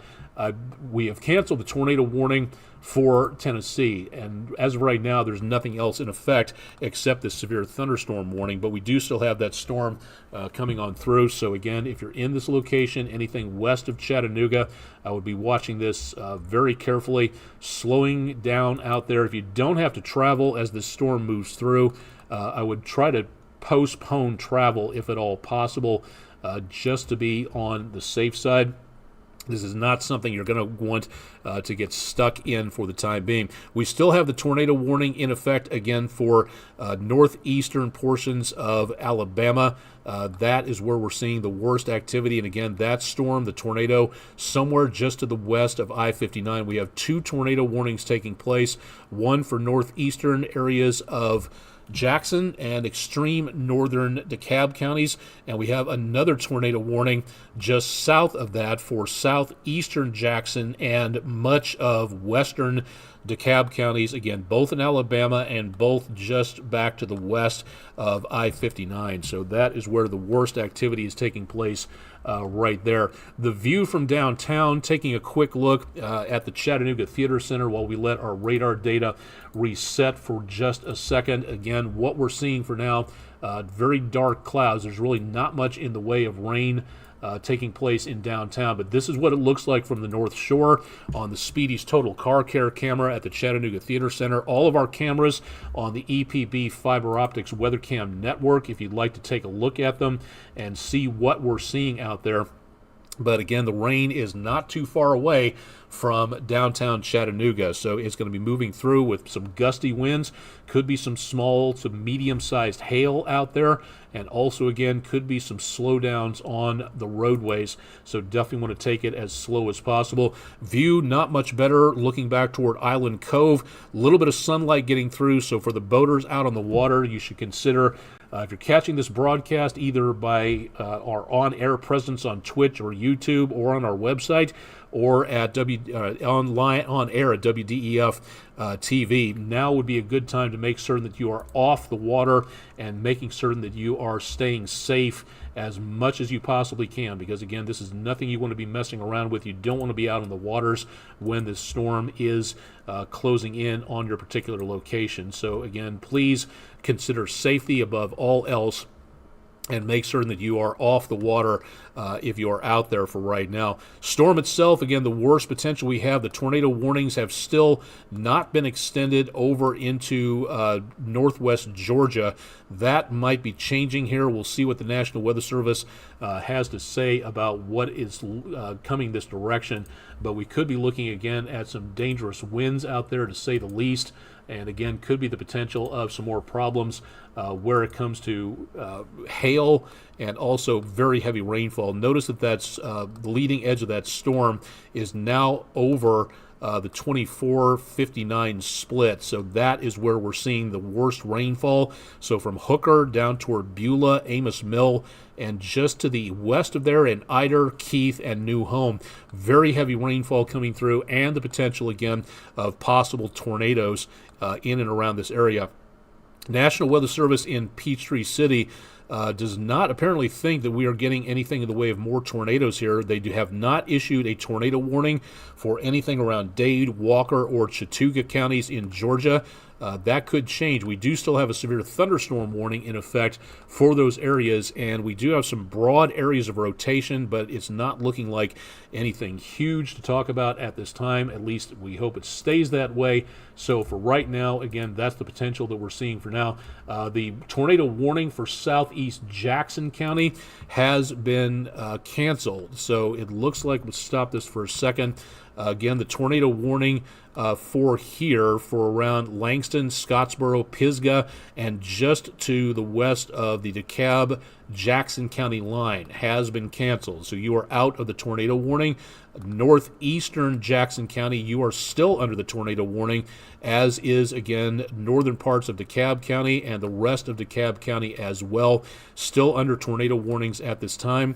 We have canceled the tornado warning for Tennessee, and as of right now, there's nothing else in effect except the severe thunderstorm warning, but we do still have that storm coming on through. So again, if you're in this location, anything west of Chattanooga, I would be watching this very carefully, slowing down out there. If you don't have to travel as the storm moves through, I would try to postpone travel if at all possible, just to be on the safe side. This is not something you're going to want to get stuck in for the time being. We still have the tornado warning in effect, again, for northeastern portions of Alabama. That is where we're seeing the worst activity. And again, that storm, the tornado, somewhere just to the west of I-59. We have 2 tornado warnings taking place, one for northeastern areas of Jackson and extreme northern DeKalb counties, and we have another tornado warning just south of that for southeastern Jackson and much of western DeKalb counties, again, both in Alabama and both just back to the west of I-59. So that is where the worst activity is taking place right there. The view from downtown, taking a quick look at the Chattanooga Theater Center while we let our radar data reset for just a second. Again, what we're seeing for now, very dark clouds. There's really not much in the way of rain taking place in downtown, but this is what it looks like from the North Shore on the Speedy's Total Car Care camera at the Chattanooga Theater Center. All of our cameras on the EPB Fiber Optics WeatherCam network, if you'd like to take a look at them and see what we're seeing out there. But again, the rain is not too far away from downtown Chattanooga, so it's going to be moving through with some gusty winds. Could be some small to medium-sized hail out there, and also, again, could be some slowdowns on the roadways, so definitely want to take it as slow as possible. View not much better looking back toward Island Cove. A little bit of sunlight getting through, so for the boaters out on the water, you should consider if you're catching this broadcast either by our on-air presence on Twitch or YouTube or on our website or at online on air at WDEF TV, now would be a good time to make certain that you are off the water and making certain that you are staying safe as much as you possibly can, because again, this is nothing you want to be messing around with. You don't want to be out on the waters when this storm is closing in on your particular location. So again, please consider safety above all else and make certain that you are off the water if you are out there for right now. Storm itself, again, the worst potential we have. The tornado warnings have still not been extended over into northwest Georgia. That might be changing here. We'll see what the National Weather Service has to say about what is coming this direction. But we could be looking again at some dangerous winds out there, to say the least. And again, could be the potential of some more problems where it comes to hail and also very heavy rainfall. Notice that that's the leading edge of that storm is now over the 2459 split. So that is where we're seeing the worst rainfall. So from Hooker down toward Beulah, Amos Mill, and just to the west of there in Ider, Keith, and New Home. Very heavy rainfall coming through, and the potential again of possible tornadoes in and around this area. National Weather Service in Peachtree City does not apparently think that we are getting anything in the way of more tornadoes here. They have not issued a tornado warning for anything around Dade, Walker, or Chattooga counties in Georgia. That could change. We do still have a severe thunderstorm warning in effect for those areas, and we do have some broad areas of rotation, but it's not looking like anything huge to talk about at this time. At least we hope it stays that way. So for right now, again, that's the potential that we're seeing for now. The tornado warning for southeast Jackson County has been canceled. So it looks like, let's stop this for a second. Again, the tornado warning for here for around Langston, Scottsboro, Pisgah, and just to the west of the DeKalb, Jackson County line has been canceled. So you are out of the tornado warning. Northeastern Jackson County, you are still under the tornado warning, as is, again, northern parts of DeKalb County and the rest of DeKalb County as well, still under tornado warnings at this time,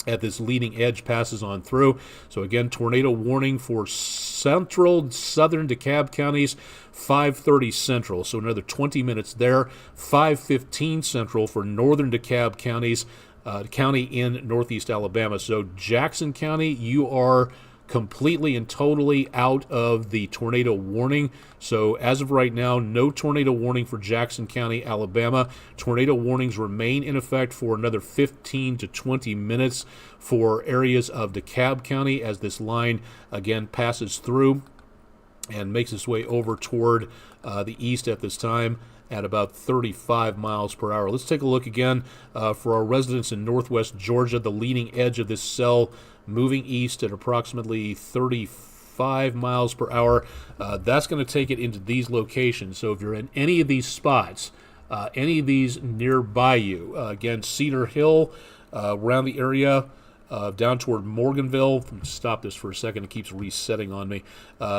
at this leading edge passes on through. So again, tornado warning for central southern DeKalb counties, 5:30 central, so another 20 minutes there. 5:15 central for northern DeKalb counties, county in northeast Alabama. So Jackson County, you are completely and totally out of the tornado warning. So as of right now, no tornado warning for Jackson County, Alabama. Tornado warnings remain in effect for another 15 to 20 minutes for areas of DeKalb County as this line again passes through and makes its way over toward the east at this time at about 35 miles per hour. Let's take a look again for our residents in northwest Georgia. The leading edge of this cell moving east at approximately 35 miles per hour. That's going to take it into these locations. So if you're in any of these spots, any of these nearby you, again, Cedar Hill, around the area, down toward Morganville. Let me stop this for a second. It keeps resetting on me.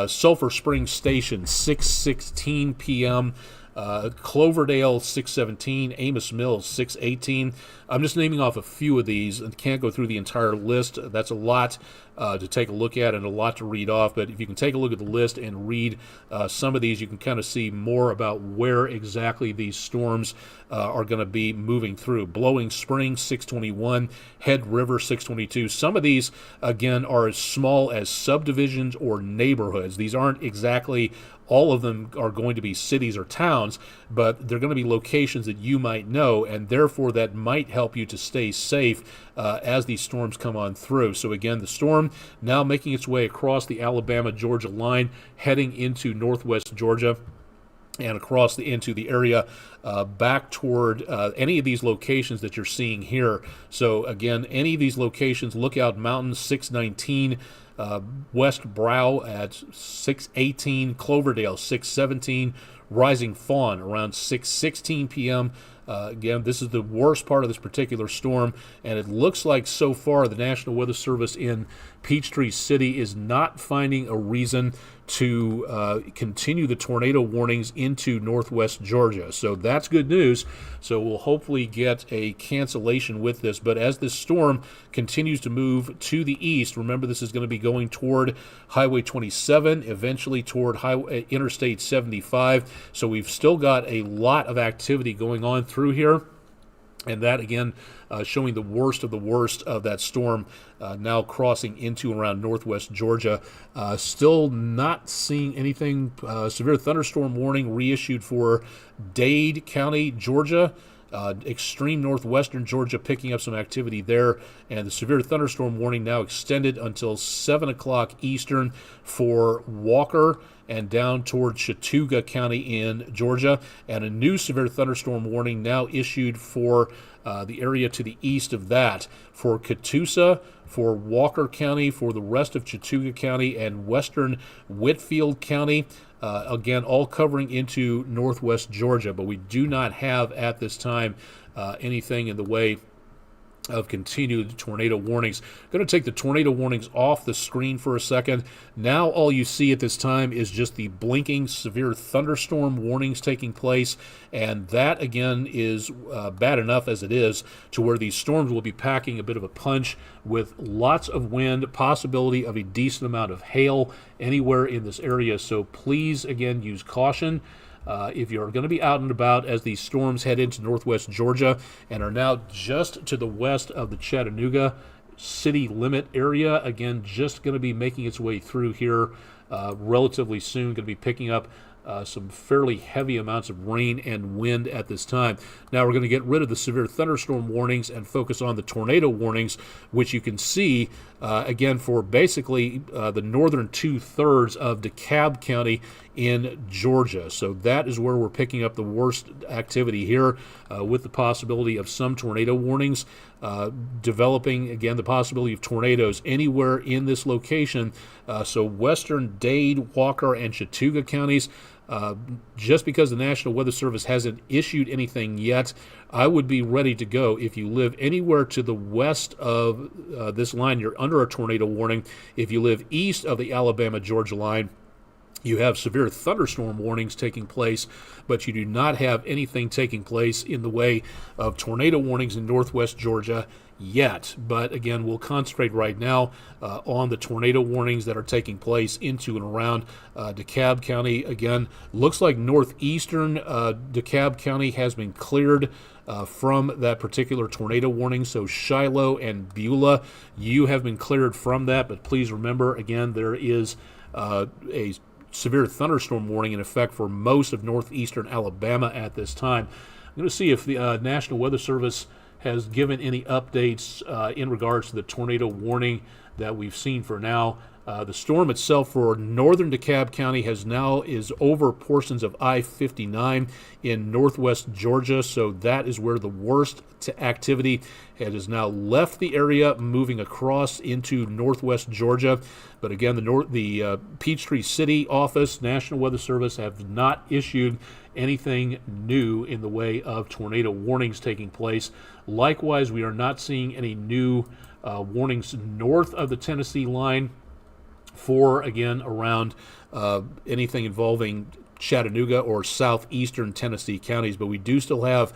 Sulphur Springs Station, 6:16 p.m., Cloverdale 6:17, Amos Mills 6:18. I'm just naming off a few of these and can't go through the entire list. That's a lot to take a look at and a lot to read off, but if you can take a look at the list and read some of these, you can kind of see more about where exactly these storms are going to be moving through. Blowing Springs 6:21, Head River 6:22. Some of these, again, are as small as subdivisions or neighborhoods. These aren't exactly all of them are going to be cities or towns, but they're going to be locations that you might know, and therefore that might help you to stay safe as these storms come on through. So again, the storm now making its way across the Alabama-Georgia line, heading into northwest Georgia and across into the area back toward any of these locations that you're seeing here. So again, any of these locations, Lookout Mountain 6:19, West Brow at 6:18, Cloverdale 6:17, Rising Fawn around 6:16 p.m. Again, this is the worst part of this particular storm, and it looks like so far the National Weather Service in Peachtree City is not finding a reason to continue the tornado warnings into northwest Georgia. So that's good news. So we'll hopefully get a cancellation with this. But as this storm continues to move to the east, remember this is going to be going toward Highway 27, eventually toward Interstate 75. So we've still got a lot of activity going on through here. And that, again, showing the worst of that storm now crossing into around northwest Georgia. Still not seeing anything. Severe thunderstorm warning reissued for Dade County, Georgia. Extreme northwestern Georgia picking up some activity there. And the severe thunderstorm warning now extended until 7 o'clock Eastern for Walker and down toward Chattooga County in Georgia. And a new severe thunderstorm warning now issued for the area to the east of that, for Catoosa, for Walker County, for the rest of Chattooga County, and western Whitfield County. Again, all covering into northwest Georgia, but we do not have at this time anything in the way of continued tornado warnings. Going to take the tornado warnings off the screen for a second. Now all you see at this time is just the blinking severe thunderstorm warnings taking place, and that again is bad enough as it is, to where these storms will be packing a bit of a punch with lots of wind, possibility of a decent amount of hail anywhere in this area. So please, again, use caution. If you're going to be out and about as these storms head into northwest Georgia and are now just to the west of the Chattanooga city limit area, again, just going to be making its way through here relatively soon, going to be picking up some fairly heavy amounts of rain and wind at this time. Now we're going to get rid of the severe thunderstorm warnings and focus on the tornado warnings, which you can see again for basically the northern 2/3 of DeKalb County in Georgia. So that is where we're picking up the worst activity here, with the possibility of some tornado warnings developing. Again, the possibility of tornadoes anywhere in this location. So western Dade, Walker, and Chattooga counties. Just because the National Weather Service hasn't issued anything yet, I would be ready to go. If you live anywhere to the west of this line, you're under a tornado warning. If you live east of the Alabama-Georgia line, you have severe thunderstorm warnings taking place, but you do not have anything taking place in the way of tornado warnings in northwest Georgia yet. But again, we'll concentrate right now on the tornado warnings that are taking place into and around DeKalb County. Again, looks like northeastern DeKalb County has been cleared from that particular tornado warning. So Shiloh and Beulah, you have been cleared from that. But please remember, again, there is a severe thunderstorm warning in effect for most of northeastern Alabama at this time. I'm going to see if the National Weather Service has given any updates in regards to the tornado warning that we've seen for now. The storm itself for northern DeKalb County is over portions of I-59 in northwest Georgia, so that is where the worst activity has now left the area, moving across into northwest Georgia. But again, the Peachtree City office, National Weather Service, have not issued anything new in the way of tornado warnings taking place. Likewise, we are not seeing any new warnings north of the Tennessee line for, again, around anything involving Chattanooga or southeastern Tennessee counties. But we do still have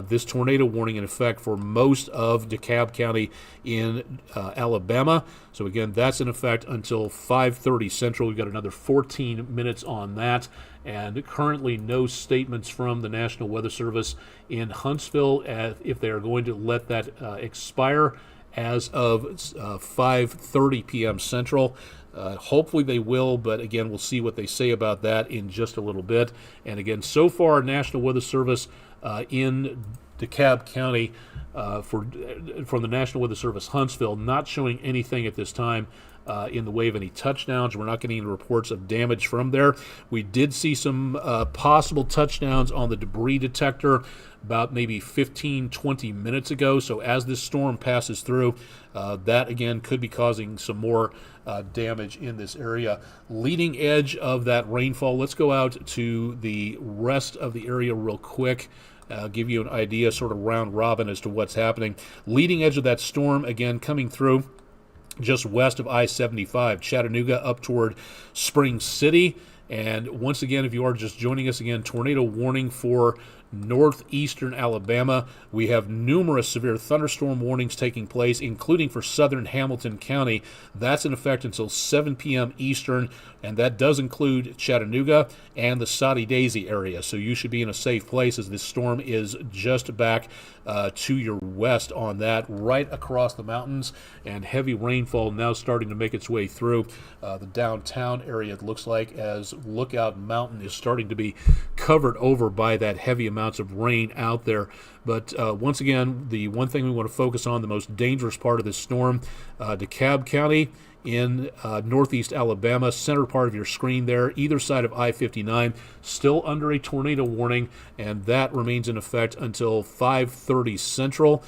this tornado warning in effect for most of DeKalb County in Alabama. So again, that's in effect until 5:30 Central. We've got another 14 minutes on that. And currently no statements from the National Weather Service in Huntsville if they are going to let that expire as of 5:30 p.m. Central. Hopefully they will, but again, we'll see what they say about that in just a little bit. And again, so far, National Weather Service in DeKalb County from the National Weather Service Huntsville, not showing anything at this time in the way of any touchdowns. We're not getting any reports of damage from there. We did see some possible touchdowns on the debris detector about maybe 15-20 minutes ago. So as this storm passes through, that again could be causing some more damage in this area. Leading edge of that rainfall, let's go out to the rest of the area real quick. Give you an idea, sort of round robin, as to what's happening. Leading edge of that storm, again, coming through just west of I-75, Chattanooga up toward Spring City. And once again, if you are just joining us again, tornado warning for northeastern Alabama. We have numerous severe thunderstorm warnings taking place, including for southern Hamilton County. That's in effect until 7 p.m. Eastern, and that does include Chattanooga and the Soddy Daisy area. So you should be in a safe place as this storm is just back to your west on that, right across the mountains, and heavy rainfall now starting to make its way through the downtown area, it looks like, as Lookout Mountain is starting to be covered over by that heavy amounts of rain out there. But once again, the one thing we want to focus on, the most dangerous part of this storm, DeKalb County in northeast Alabama, center part of your screen there, either side of I-59, still under a tornado warning, and that remains in effect until 5:30 Central.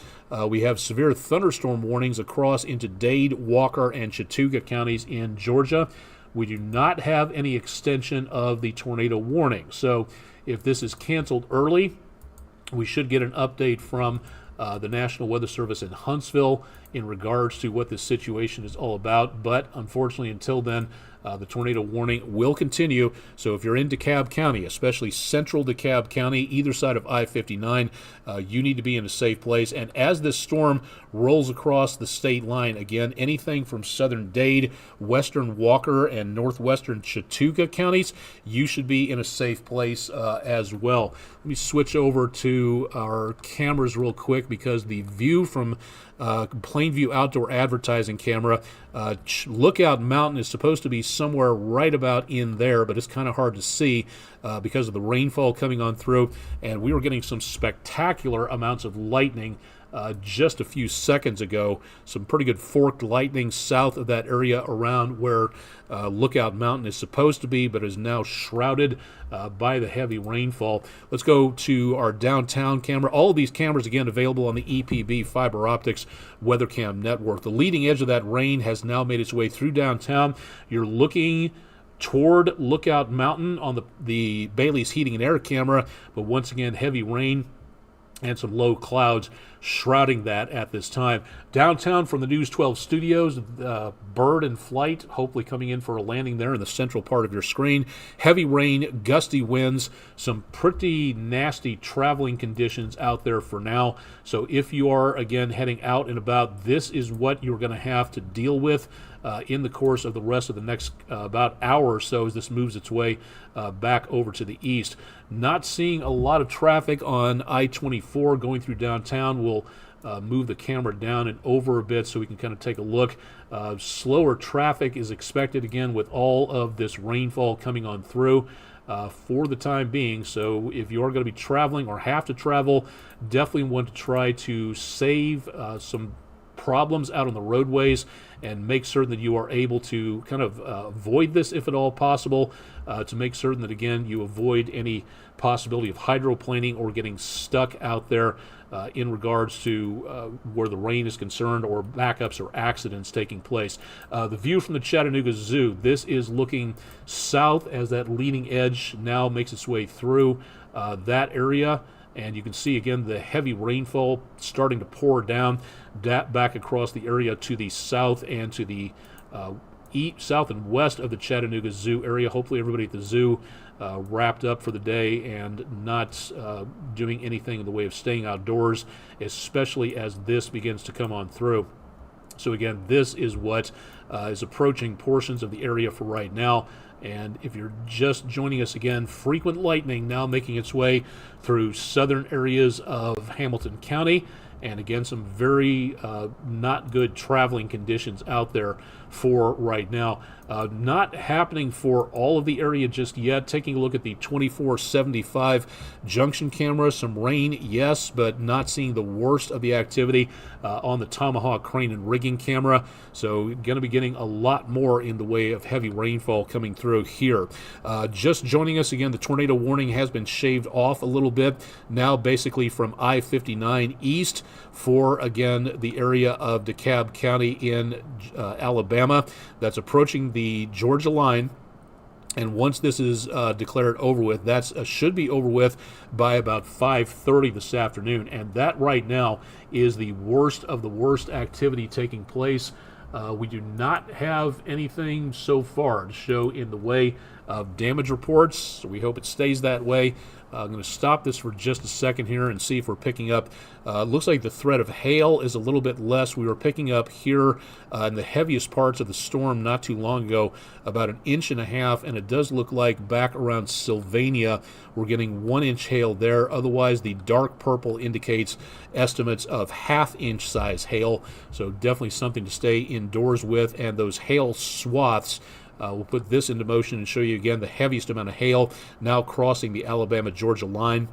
We have severe thunderstorm warnings across into Dade, Walker, and Chattooga counties in Georgia. We do not have any extension of the tornado warning. So if this is canceled early, we should get an update from the National Weather Service in Huntsville in regards to what this situation is all about. But unfortunately, until then, the tornado warning will continue. So if you're in DeKalb County, especially central DeKalb County, either side of I-59, you need to be in a safe place. And as this storm rolls across the state line, again, anything from southern Dade, western Walker, and northwestern Chattooga counties, you should be in a safe place as well. Let me switch over to our cameras real quick, because the view from Plainview Outdoor Advertising camera, Lookout Mountain is supposed to be somewhere right about in there, but it's kind of hard to see because of the rainfall coming on through. And we were getting some spectacular amounts of lightning just a few seconds ago. Some pretty good forked lightning south of that area around where Lookout Mountain is supposed to be, but is now shrouded by the heavy rainfall. Let's go to our downtown camera. All of these cameras, again, available on the EPB Fiber Optics WeatherCam network. The leading edge of that rain has now made its way through downtown. You're looking toward Lookout Mountain on the Bailey's Heating and Air camera, but once again, heavy rain and some low clouds shrouding that at this time. Downtown from the News 12 studios, bird in flight, hopefully coming in for a landing there in the central part of your screen. Heavy rain, gusty winds, some pretty nasty traveling conditions out there for now. So if you are, again, heading out and about, this is what you're going to have to deal with in the course of the rest of the next about hour or so as this moves its way back over to the east. Not seeing a lot of traffic on I-24 going through downtown. We'll move the camera down and over a bit so we can kind of take a look. Slower traffic is expected again with all of this rainfall coming on through for the time being. So if you are going to be traveling or have to travel, definitely want to try to save some problems out on the roadways and make certain that you are able to kind of avoid this if at all possible, to make certain that, again, you avoid any possibility of hydroplaning or getting stuck out there in regards to where the rain is concerned or backups or accidents taking place. The view from the Chattanooga Zoo, this is looking south as that leading edge now makes its way through that area. And you can see, again, the heavy rainfall starting to pour down back across the area to the south and to the south and west of the Chattanooga Zoo area. Hopefully everybody at the zoo wrapped up for the day and not doing anything in the way of staying outdoors, especially as this begins to come on through. So again, this is what is approaching portions of the area for right now. And if you're just joining us again, frequent lightning now making its way through southern areas of Hamilton County. And again, some very not good traveling conditions out there for right now. Not happening for all of the area just yet. Taking a look at the 2475 junction camera. Some rain, yes, but not seeing the worst of the activity on the Tomahawk crane and rigging camera. So going to be getting a lot more in the way of heavy rainfall coming through here. Just joining us again, the tornado warning has been shaved off a little bit. Now basically from I-59 east for, again, the area of DeKalb County in Alabama. That's approaching the Georgia line. And once this is declared over with, that should be over with by about 5:30 this afternoon. And that right now is the worst of the worst activity taking place. We do not have anything so far to show in the way of damage reports, so we hope it stays that way. I'm going to stop this for just a second here and see if we're picking up. Looks like the threat of hail is a little bit less. We were picking up here in the heaviest parts of the storm not too long ago, about 1.5 inches, and it does look like back around Sylvania we're getting 1 inch hail there. Otherwise, the dark purple indicates estimates of 1/2 inch size hail, so definitely something to stay indoors with. And those hail swaths, we'll put this into motion and show you again the heaviest amount of hail now crossing the Alabama-Georgia line.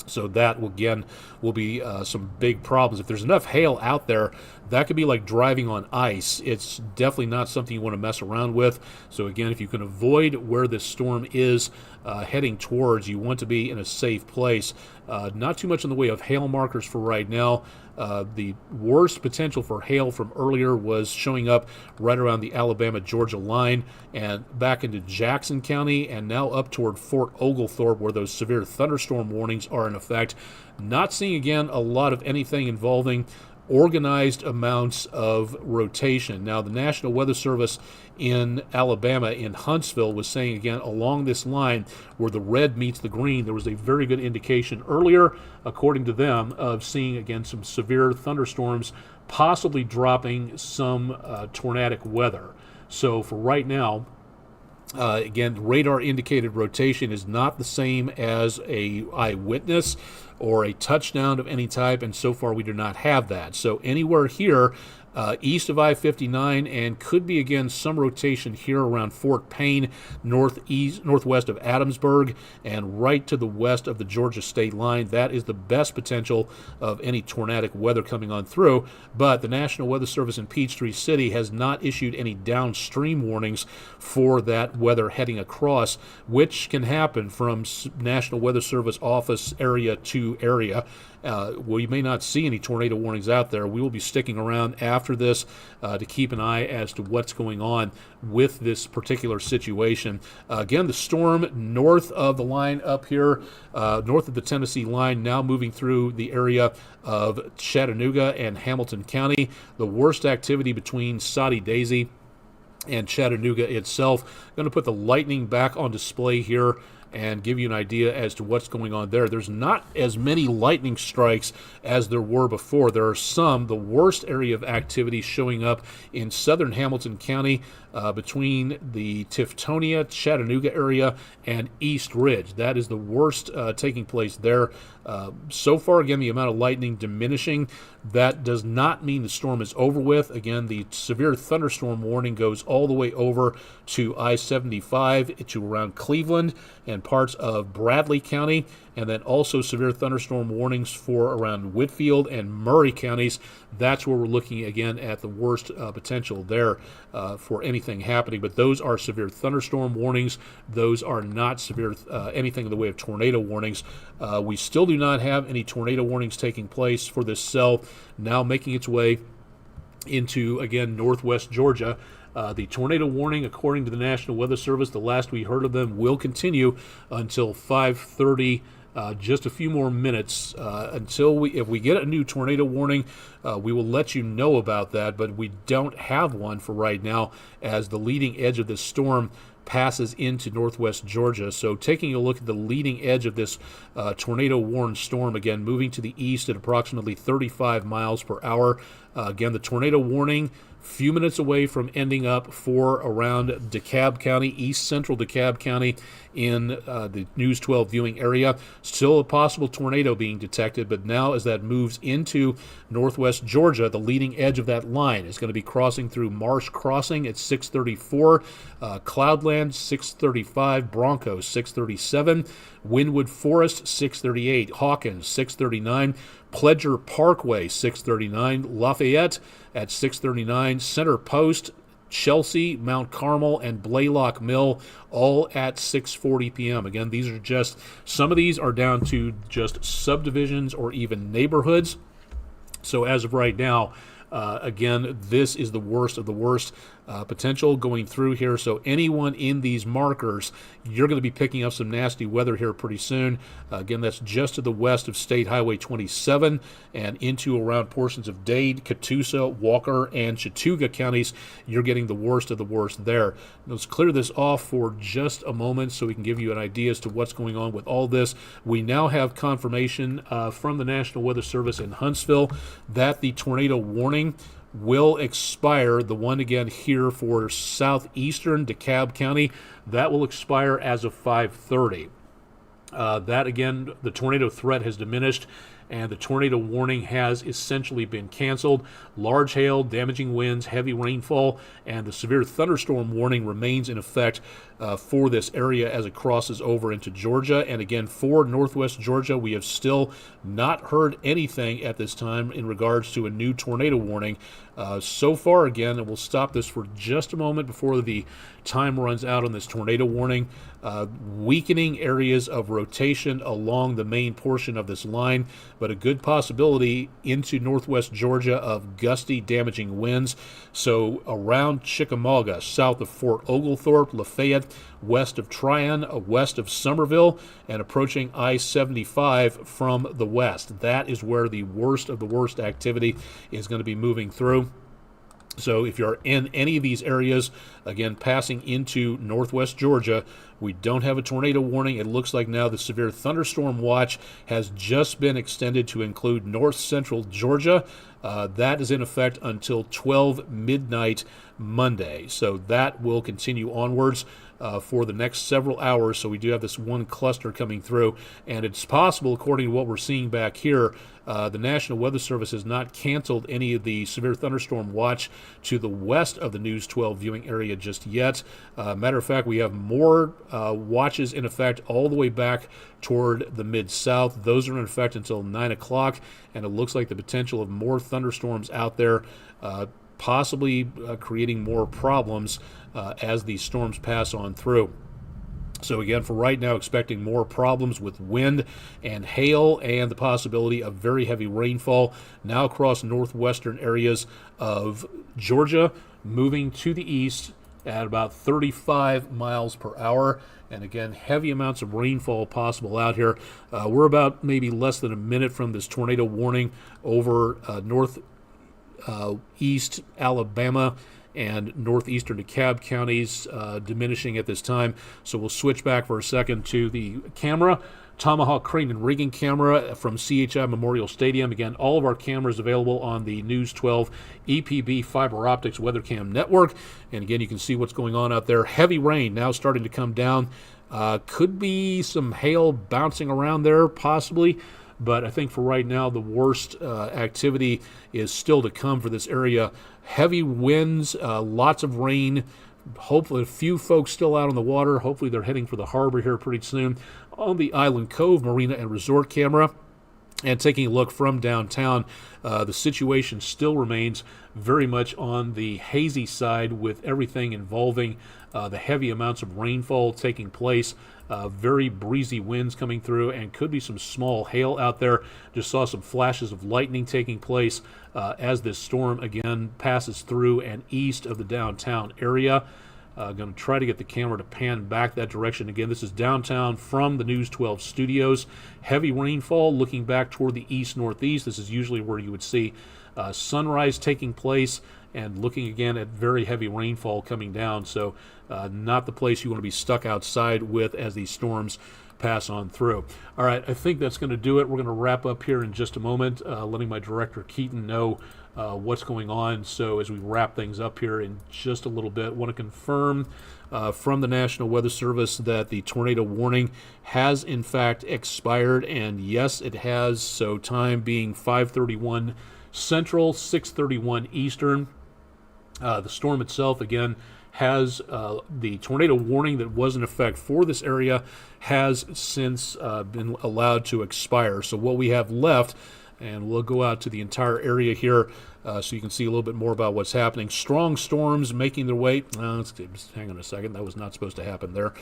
So that, again, will be some big problems. If there's enough hail out there, that could be like driving on ice. It's definitely not something you want to mess around with. So again, if you can avoid where this storm is heading towards, you want to be in a safe place. Not too much in the way of hail markers for right now. The worst potential for hail from earlier was showing up right around the Alabama-Georgia line and back into Jackson County and now up toward Fort Oglethorpe, where those severe thunderstorm warnings are in effect. Not seeing, again, a lot of anything involving organized amounts of rotation. Now, the National Weather Service in Alabama, in Huntsville, was saying, again, along this line where the red meets the green, there was a very good indication earlier, according to them, of seeing, again, some severe thunderstorms, possibly dropping some tornadic weather. So for right now, again, radar indicated rotation is not the same as a eyewitness or a touchdown of any type, and so far we do not have that. So anywhere here east of I-59, and could be again some rotation here around Fort Payne, northwest of Adamsburg, and right to the west of the Georgia state line. That is the best potential of any tornadic weather coming on through. But the National Weather Service in Peachtree City has not issued any downstream warnings for that weather heading across, which can happen from National Weather Service office area to area. We may not see any tornado warnings out there. We will be sticking around after this to keep an eye as to what's going on with this particular situation. Again, the storm north of the line up here, north of the Tennessee line, now moving through the area of Chattanooga and Hamilton County. The worst activity between Soddy Daisy and Chattanooga itself. Going to put the lightning back on display here and give you an idea as to what's going on there. There's not as many lightning strikes as there were before. There are some. The worst area of activity showing up in southern Hamilton County between the Tiftonia, Chattanooga area and East Ridge. That is the worst taking place there. So far, again, the amount of lightning diminishing. That does not mean the storm is over with. Again, the severe thunderstorm warning goes all the way over to I-75 to around Cleveland and parts of Bradley County, and then also severe thunderstorm warnings for around Whitfield and Murray counties. That's where we're looking again at the worst potential there for anything happening. But those are severe thunderstorm warnings. Those are not severe anything in the way of tornado warnings. We still do not have any tornado warnings taking place for this cell now making its way into, again, northwest Georgia. The tornado warning, according to the National Weather Service, the last we heard of them, will continue until 5:30. Just a few more minutes until if we get a new tornado warning, we will let you know about that, but we don't have one for right now as the leading edge of this storm passes into northwest Georgia. So taking a look at the leading edge of this tornado-warned storm, again, moving to the east at approximately 35 miles per hour. Again, the tornado warning, few minutes away from ending up for around DeKalb County, east central DeKalb County in the News 12 viewing area. Still a possible tornado being detected, but now as that moves into northwest Georgia, the leading edge of that line is going to be crossing through Marsh Crossing at 6:34, Cloudland 6:35, Broncos 6:37, Wynwood Forest 6:38, Hawkins 6:39, Pledger Parkway 6:39, Lafayette at 6:39, Center Post, Chelsea, Mount Carmel, and Blaylock Mill, all at 6:40 p.m. Again, these are just, some of these are down to just subdivisions or even neighborhoods. So as of right now, again, this is the worst of the worst potential going through here. So anyone in these markers, you're going to be picking up some nasty weather here pretty soon. Again, that's just to the west of State Highway 27 and into around portions of Dade, Catoosa, Walker, and Chattooga counties. You're getting the worst of the worst there. Let's clear this off for just a moment so we can give you an idea as to what's going on with all this. We now have confirmation from the National Weather Service in Huntsville that the tornado warning will expire. The one again here for southeastern DeKalb County, that will expire as of 5:30. That again, the tornado threat has diminished and the tornado warning has essentially been canceled. Large hail, damaging winds, heavy rainfall, and the severe thunderstorm warning remains in effect for this area as it crosses over into Georgia. And again, for northwest Georgia, we have still not heard anything at this time in regards to a new tornado warning. So far, again, and we'll stop this for just a moment before the time runs out on this tornado warning. Weakening areas of rotation along the main portion of this line, but a good possibility into northwest Georgia of gusty, damaging winds. So around Chickamauga, south of Fort Oglethorpe, Lafayette, west of Tryon, west of Somerville, and approaching I-75 from the west. That is where the worst of the worst activity is going to be moving through. So if you're in any of these areas, again, passing into northwest Georgia, We don't have a tornado warning. It looks like now the severe thunderstorm watch has just been extended to include north central Georgia. That is in effect until 12 midnight Monday. So that will continue onwards for the next several hours. So we do have this one cluster coming through, and it's possible, according to what we're seeing back here, the National Weather Service has not canceled any of the severe thunderstorm watch to the west of the News 12 viewing area just yet. Matter of fact, we have more watches in effect all the way back toward the mid-south. Those are in effect until 9 o'clock, and it looks like the potential of more thunderstorms out there, possibly creating more problems as these storms pass on through. So again, for right now, expecting more problems with wind and hail and the possibility of very heavy rainfall now across northwestern areas of Georgia, moving to the east at about 35 miles per hour. And again, heavy amounts of rainfall possible out here. We're about maybe less than a minute from this tornado warning over northeast Alabama and northeastern DeKalb counties, diminishing at this time. So we'll switch back for a second to the camera. Tomahawk Crane and Rigging camera from CHI Memorial Stadium. Again, all of our cameras available on the News 12 EPB Fiber Optics WeatherCam network. And again, you can see what's going on out there. Heavy rain now starting to come down. Could be some hail bouncing around there, possibly. But I think for right now, the worst activity is still to come for this area. Heavy winds, lots of rain. Hopefully, a few folks still out on the water. Hopefully, they're heading for the harbor here pretty soon. On the Island Cove Marina and Resort camera, and taking a look from downtown, the situation still remains very much on the hazy side, with everything involving the heavy amounts of rainfall taking place. Very breezy winds coming through, and could be some small hail out there. Just saw some flashes of lightning taking place as this storm again passes through and east of the downtown area. Going to try to get the camera to pan back that direction. Again, this is downtown from the News 12 studios. Heavy rainfall looking back toward the east-northeast. This is usually where you would see sunrise taking place, and looking again at very heavy rainfall coming down. So not the place you want to be stuck outside with as these storms pass on through. All right, I think that's going to do it. We're going to wrap up here in just a moment, letting my director Keaton know what's going on. So as we wrap things up here in just a little bit, want to confirm from the National Weather Service that the tornado warning has in fact expired, and yes, it has. So time being 5:31 Central, 6:31 Eastern. The storm itself, again, has the tornado warning that was in effect for this area has since been allowed to expire. So what we have left, and we'll go out to the entire area here so you can see a little bit more about what's happening. Strong storms making their way. Hang on a second. That was not supposed to happen there.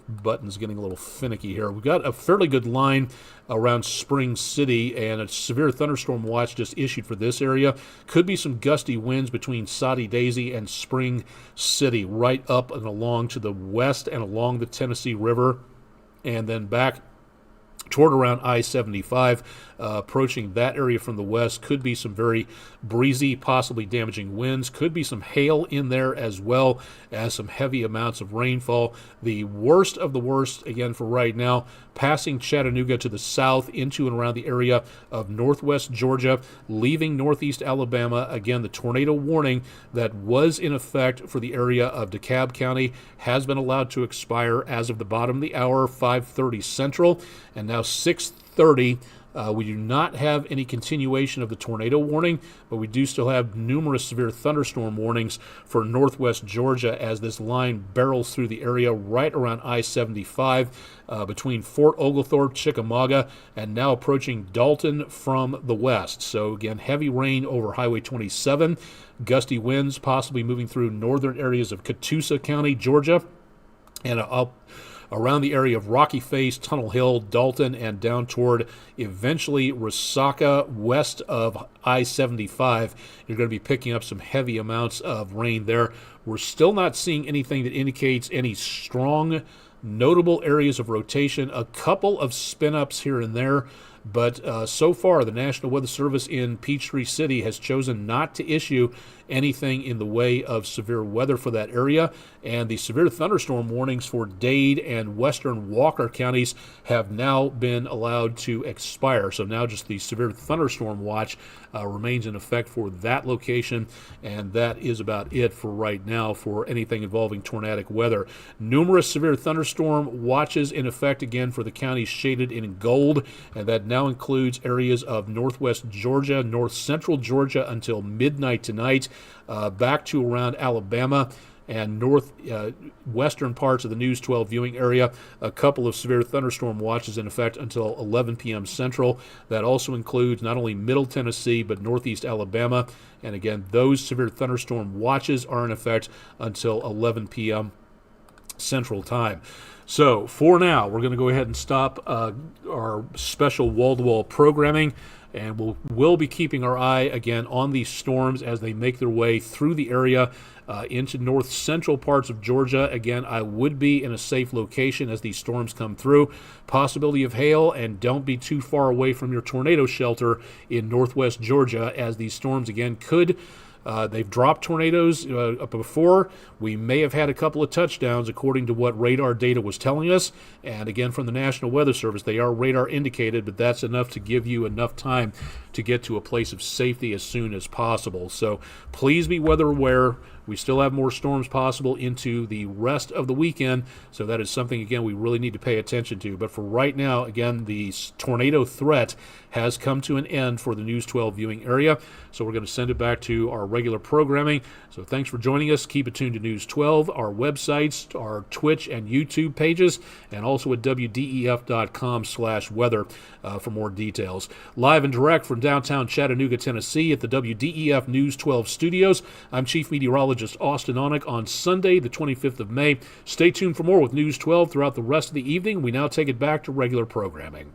Button's getting a little finicky here. We've got a fairly good line around Spring City, and a severe thunderstorm watch just issued for this area. Could be some gusty winds between Soddy Daisy and Spring City, right up and along to the west and along the Tennessee River, and then back toward around I-75, approaching that area from the west. Could be some very breezy, possibly damaging winds. Could be some hail in there, as well as some heavy amounts of rainfall. The worst of the worst, again, for right now, passing Chattanooga to the south into and around the area of northwest Georgia, leaving northeast Alabama. Again, the tornado warning that was in effect for the area of DeKalb County has been allowed to expire as of the bottom of the hour, 5:30 Central, and now 6:30. We do not have any continuation of the tornado warning, but we do still have numerous severe thunderstorm warnings for northwest Georgia as this line barrels through the area right around I-75 between Fort Oglethorpe, Chickamauga, and now approaching Dalton from the west. So again, heavy rain over Highway 27, gusty winds possibly moving through northern areas of Catoosa County, Georgia, and up around the area of Rocky Face, Tunnel Hill, Dalton, and down toward eventually Resaca west of I-75. You're going to be picking up some heavy amounts of rain there. We're still not seeing anything that indicates any strong, notable areas of rotation. A couple of spin-ups here and there, But so far, the National Weather Service in Peachtree City has chosen not to issue anything in the way of severe weather for that area, and the severe thunderstorm warnings for Dade and western Walker counties have now been allowed to expire. So now just the severe thunderstorm watch remains in effect for that location, and that is about it for right now for anything involving tornadic weather. Numerous severe thunderstorm watches in effect again for the counties shaded in gold, and that now includes areas of northwest Georgia, north central Georgia until midnight tonight, back to around Alabama and northwestern parts of the News 12 viewing area. A couple of severe thunderstorm watches in effect until 11 p.m. Central. That also includes not only Middle Tennessee, but northeast Alabama. And again, those severe thunderstorm watches are in effect until 11 p.m. Central Time. So for now, we're going to go ahead and stop our special wall-to-wall programming, and we'll be keeping our eye again on these storms as they make their way through the area into north central parts of Georgia. Again, I would be in a safe location as these storms come through. Possibility of hail, and don't be too far away from your tornado shelter in northwest Georgia as these storms again could. They've dropped tornadoes before. We may have had a couple of touchdowns according to what radar data was telling us. And again, from the National Weather Service, they are radar indicated, but that's enough to give you enough time to get to a place of safety as soon as possible. So please be weather aware. We still have more storms possible into the rest of the weekend, so that is something, again, we really need to pay attention to. But for right now, again, the tornado threat has come to an end for the News 12 viewing area, so we're going to send it back to our regular programming. So thanks for joining us. Keep it tuned to News 12, our websites, our Twitch and YouTube pages, and also at WDEF.com/weather for more details. Live and direct from downtown Chattanooga, Tennessee at the WDEF News 12 studios, I'm Chief Meteorologist Austin Onick on Sunday, the 25th of May. Stay tuned for more with News 12 throughout the rest of the evening. We now take it back to regular programming.